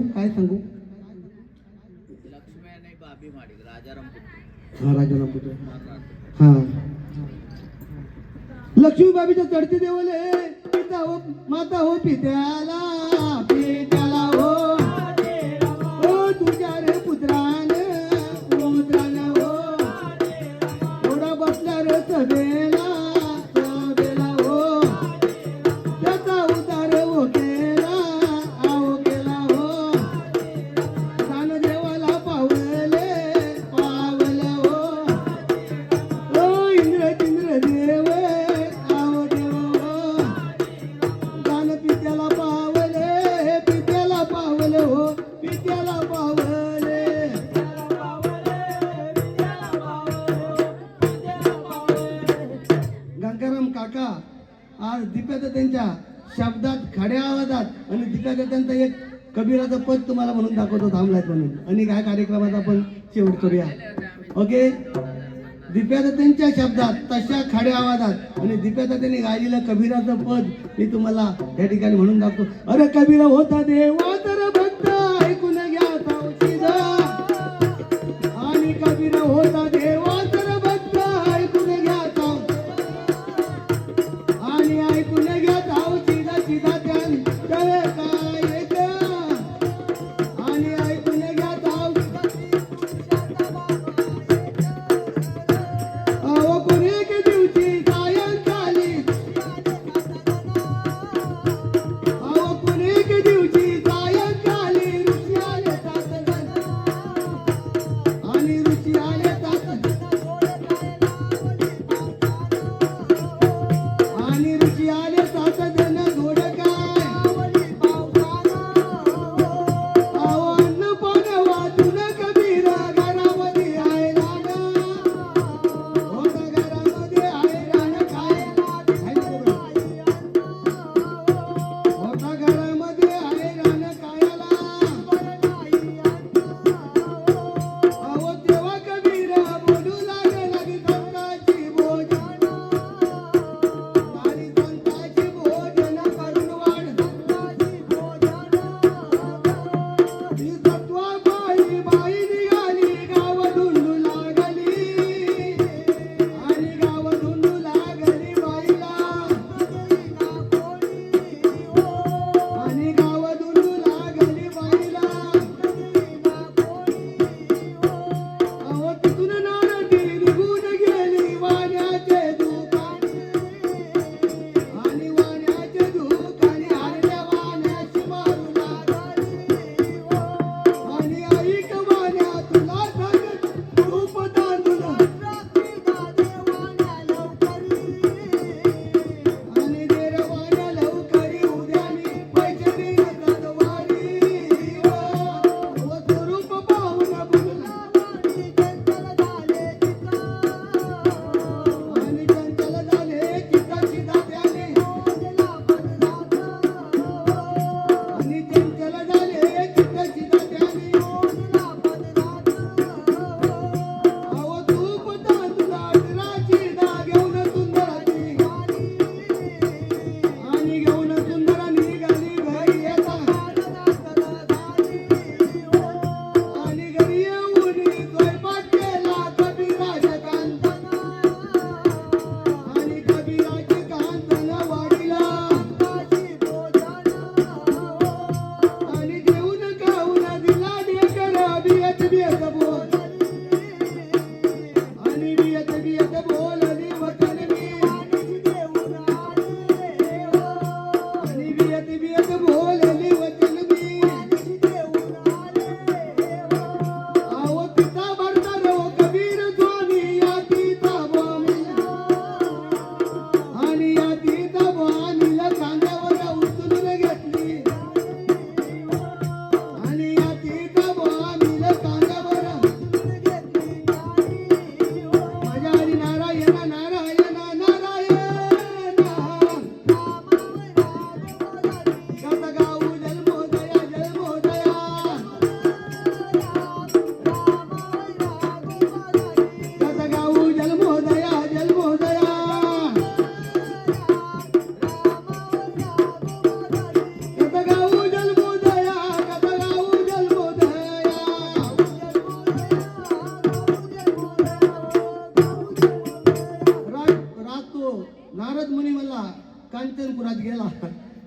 हा राजारामपुत्र हा लक्ष्मी बाबीच्या चढते देवले पिता हो माता हो पित्याला पित्याला हो तुझ्या रे पुत्रान पुत्रान हो थोडा बसला रे सभेला सभेला हो त्याचा उतार हो केला हो दान देवाला पावले पावले हो इंद्र देव गंगाराम काका आज दीपादत्तांच्या शब्दात खड्या आवाजात आणि दीपादत्तांचं एक कबीराचं पद तुम्हाला म्हणून दाखवतो थांबलाय म्हणून. आणि काय कार्यक्रमात आपण शेवट करूया. ओके दीपादत्तांच्या शब्दात तशा खड्या आवाजात आणि दीपादत्तांनी गायलेलं कबीराचं पद मी तुम्हाला या ठिकाणी म्हणून दाखवतो. अरे कबीरा होता देवा तर भक्त ऐकून घ्या सावशीदा आणि कबीरा होता देवा तर भक्त ऐकून घ्या आणि ऐकून घ्या सावशीदा सीधा त्याने काय का आणि ऐकून घ्या साव अहो कोणी एक दिवशी सायंकाळी अहो कोणी एक दिवशी सायंकाळी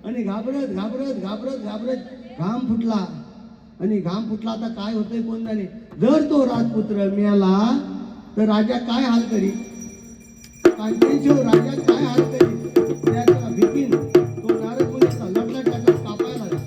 आणि घाबरत घाबरत घाबरत घाबरत घाम फुटला. आणि घाम फुटला आता काय होतंय कोण जाणे. जर तो राजपुत्र मिळाला तर राजा काय हाल करी. कांचनशिव राजा काय हाल करी. त्याच्या भीतीन तो नारद मुनीचा लटलट लटलट कापायला लागला.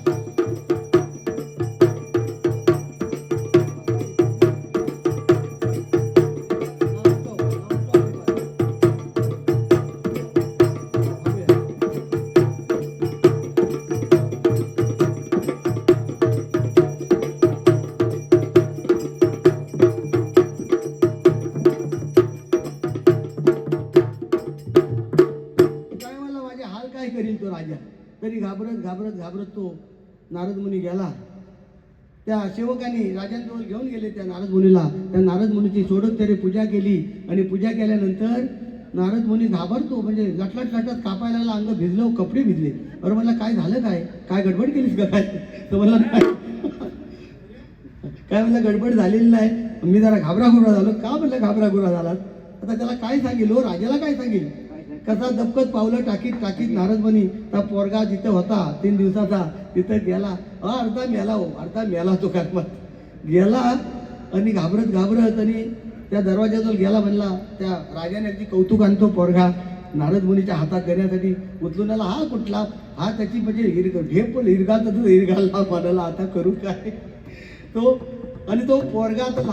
काय मला माझे हाल काय करील तो राजा. तरी घाबरत घाबरत घाबरत तो नारद मुनी गेला. त्या सेवकांनी राजांजवळ घेऊन गेले त्या नारद मुनीला. त्या नारद मुनीची सोडोत्तरे पूजा केली. आणि पूजा केल्यानंतर नारद मुनी घाबरतो, म्हणजे लटलट लटलट कापायला लागला. अंग भिजलं, कपडे भिजले. बरं म्हणलं काय झालं, काय काय गडबड केलीस का काय. तर म्हणलं नाही काय म्हणलं गडबड झालेली नाही. मी जरा घाबराघुबरा झालो. का म्हणलं घाबराघुबरा झाला. आता त्याला काय सांगेल हो, राजाला काय सांगेल. कसा दपकत पावलं टाकीत टाकीत नारद मुनी त्या पोरगा जिथं होता 3 दिवसाचा तिथं गेला. अर्धा मेला हो, अर्धा मेला तो कर्मात गेला. आणि घाबरत घाबरत आणि त्या दरवाजाजवळ गेला. म्हणला त्या राजाने अगदी कौतुक आणतो पोरगा नारद मुनीच्या हातात देण्यासाठी उचलून आला. हा कुठला, हा त्याची म्हणजे ढेप हिरगा तर हिरगाला म्हणाला आता करू काय. तो आणि तो पोरगा तर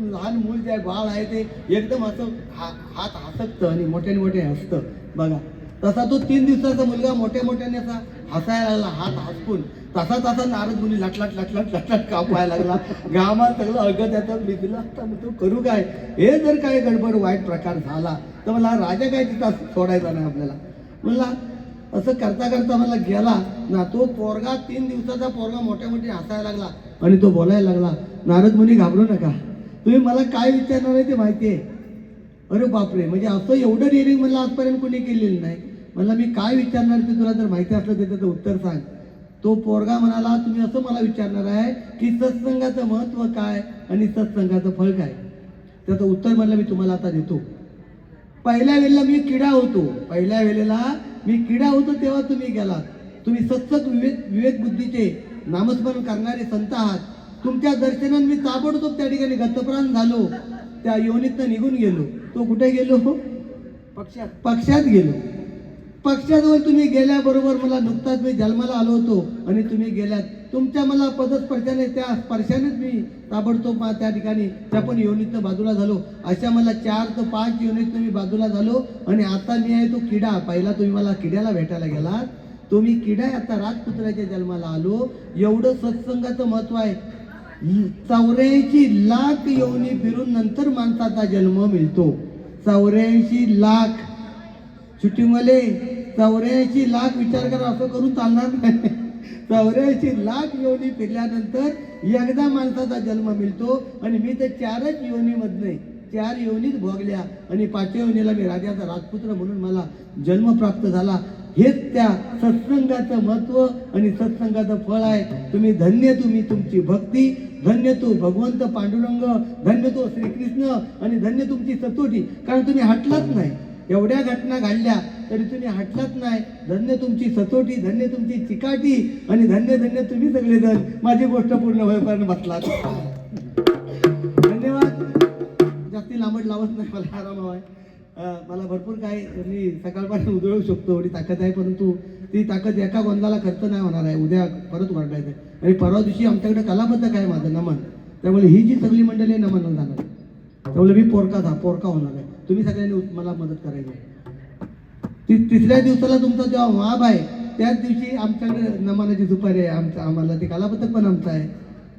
लहान मूल जे बाळ आहे ते एकदम असं हात हसकतं आणि मोठ्याने मोठे हसतं बघा. तसा तो 3 दिवसाचा मुलगा मोठ्या मोठ्याने असा हसायला लागला, हात हसपून. तसा तसा नारद मुनी लटलट लटलट लटलट कापायला लागला. घामात सगळं अगं त्याचा भिजला. आता तो करू काय. हे जर काय गडबड वाईट प्रकार झाला तर मला राजा काय तिथं सोडायचा नाही आपल्याला. म्हणला असं करता करता मला गेला ना तो पोरगा 3 दिवसाचा पोरगा मोठ्या मोठे हसायला लागला आणि तो बोलायला लागला. नारद मुनी घाबरू नका, तुम्ही मला काय विचारणार आहे ते माहिती आहे. अरे बापरे, म्हणजे असं एवढं डेअरिंग मला आजपर्यंत कोणी केलेलं नाही. मला मी काय विचारणार ते तुला जर माहिती असलं तर त्याचं उत्तर सांग. तो पोरगा म्हणाला तुम्ही असं मला विचारणार आहे की सत्संगाचं महत्त्व काय आणि सत्संगाचं फळ काय. त्याचं उत्तर म्हणलं मी तुम्हाला आता देतो. पहिल्या वेळेला मी किडा होतो, पहिल्या वेळेला मी किडा होतो तेव्हा तुम्ही गेलात. तुम्ही सत्सत विवेक बुद्धीचे नामस्मरण करणारे संत आहात. तुमच्या दर्शनाने मी ताबडतोब त्या ठिकाणी गतप्राण झालो. त्या योनीतनं निघून गेलो. तो कुठे गेलो, पक्षात गेलो. पक्षाजवळ तुम्ही गेल्याबरोबर मला नुकताच मी जन्माला आलो होतो आणि तुम्ही गेल्यात. तुमच्या मला पदस्पर्शाने त्या स्पर्शानेच मी ताबडतोब त्या ठिकाणी त्या पण योनीतनं बाजूला झालो. अशा मला 4 ते 5 योनीतनं मी बाजूला झालो. आणि आता मी आहे तो किडा. पहिला तुम्ही मला किड्याला भेटायला गेलात, तो मी किडा आता राजपुत्राच्या जन्माला आलो. एवढं सत्संगाचं महत्व आहे. 84 लाख योनी फिरून नंतर माणसाचा जन्म मिळतो. 84 लाख शूटिंगवाले 84 लाख विचार करा, असं करून चालणार नाही. 84 लाख योनी फिरल्यानंतर एकदा माणसाचा जन्म मिळतो. आणि मी तर 4च योनीमधनं 4 योनीत भोगल्या आणि 5व्या योनीला मी राजाचा राजपुत्र म्हणून मला जन्म प्राप्त झाला. हेच त्या सत्संगाचं महत्व आणि सत्संगाचं फळ आहे. तुम्ही धन्य, तुम्ही तुमची भक्ती, धन्य तो भगवंत पांडुरंग, धन्य तो श्रीकृष्ण आणि धन्य तुमची सतोटी. कारण तुम्ही हटलाच नाही. एवढ्या घटना घडल्या तरी तुम्ही हटलाच नाही. धन्य तुमची सतोटी, धन्य तुमची चिकाटी आणि धन्य धन्य तुम्ही सगळेजण माझी गोष्ट पूर्ण होईपर्यंत बसलात. धन्यवाद. जास्ती लांबट लावत नाही, मला आराम आहे. मला भरपूर काय मी सकाळपासून उधळू शकतो एवढी ताकद आहे, परंतु ती ताकद एका गोंदाला खर्च नाही होणार आहे. उद्या परत वाढायचं आहे. आणि परवा दिवशी आमच्याकडे कलापथक आहे माझं नमन. त्यामुळे ही जी सगळी मंडळी आहे नमन जाणार. त्यामुळे मी पोरका होणार आहे. तुम्ही सगळ्यांनी मला मदत करायची. तिसऱ्या दिवसाला तुमचा जेव्हा महाब आहे त्याच दिवशी आमच्याकडे नमनाची दुपारी आहे. आम्हाला ते कलापथक पण आमचं आहे.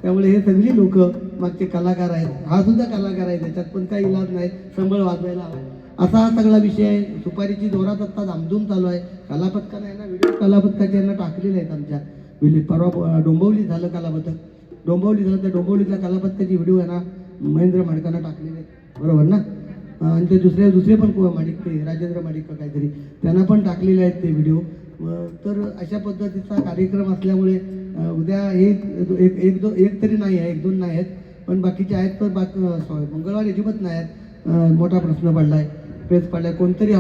त्यामुळे हे सगळी लोक मागचे कलाकार आहेत. हा सुद्धा कलाकार आहे, त्याच्यात पण काही इलाज नाही. संबळ वाजवायला हवा असा हा सगळा विषय आहे. सुपारीची जोरात आत्ता धामधूम चालू आहे. कलापथकाने यांना व्हिडिओ कलापथकाचे यांना टाकलेले आहेत आमच्या परवा डोंबिवलीत झालं कलापथक. डोंबिवली झालं त्या डोंबिवलीतल्या कलापथकाची व्हिडिओ यांना महेंद्र माडिकांना टाकलेले आहेत, बरोबर ना. आणि ते दुसरे पण माडिक, ते राजेंद्र माडिक काहीतरी, त्यांना पण टाकलेले आहेत ते व्हिडिओ. तर अशा पद्धतीचा कार्यक्रम असल्यामुळे उद्या एक तरी नाही आहे, 1-2 नाही आहेत, पण बाकीचे आहेत. तर मंगळवारी अजिबात नाही आहेत. मोठा प्रश्न पडला आहे. पेच पडलाय. कोणतरी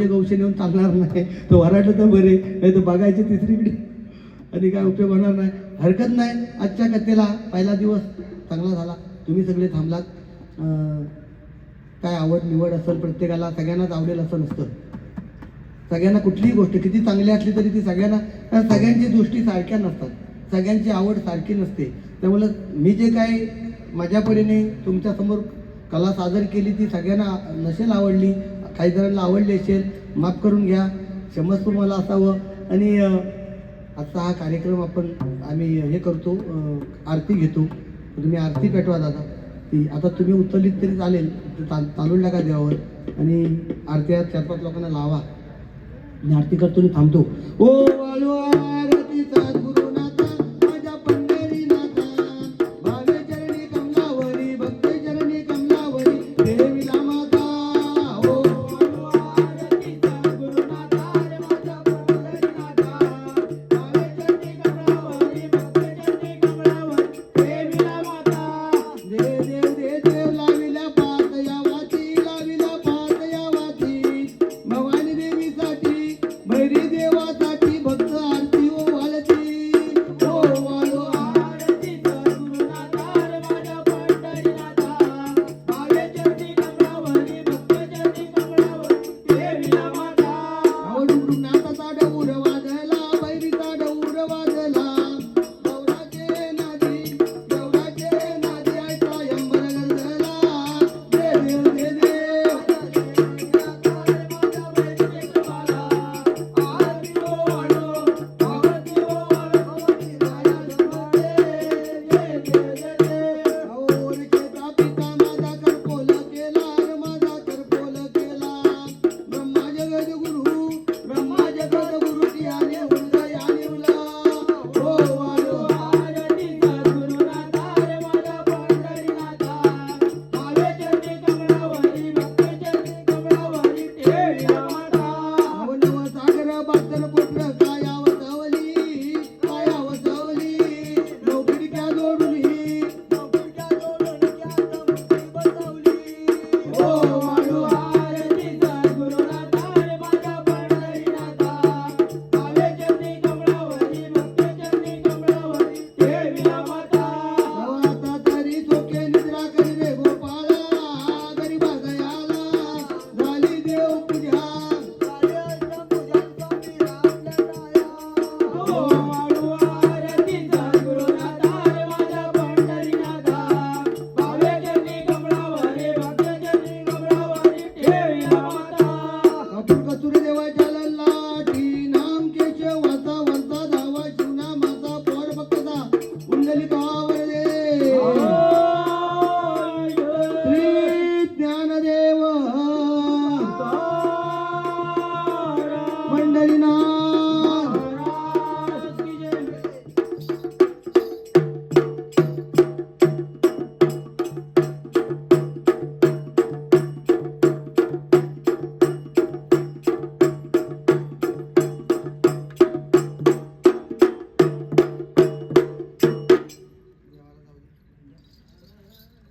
गौशे नेऊन चालणार नाही. तो वराडलं तर बरे, नाही तर बघायचे तिसरीकडे आणि काय उपयोग होणार नाही. हरकत नाही. आजच्या कथेला पहिला दिवस चांगला झाला. तुम्ही सगळे थांबलात. काय आवड निवड असेल प्रत्येकाला, सगळ्यांनाच आवडेल असं नसतं. सगळ्यांना कुठलीही गोष्ट किती चांगली असली तरी ती सगळ्यांची दृष्टी सारख्या नसतात, सगळ्यांची आवड सारखी नसते. त्यामुळं मी जे काय माझ्या परीने तुमच्यासमोर कला सादर केली ती सगळ्यांना नसेल आवडली, काही जणांना आवडली असेल, माफ करून घ्या, क्षमस्व मला असावं. आणि आजचा हा कार्यक्रम आम्ही हे करतो, आरती घेतो. तुम्ही आरती पेटवा दादा. ती आता तुम्ही उचललीत तरी चालेल, चालून टाका देवावर आणि आरती 4-5 लोकांना लावा. मी आरती करतो आणि थांबतो. ओ वाळू आरतीचा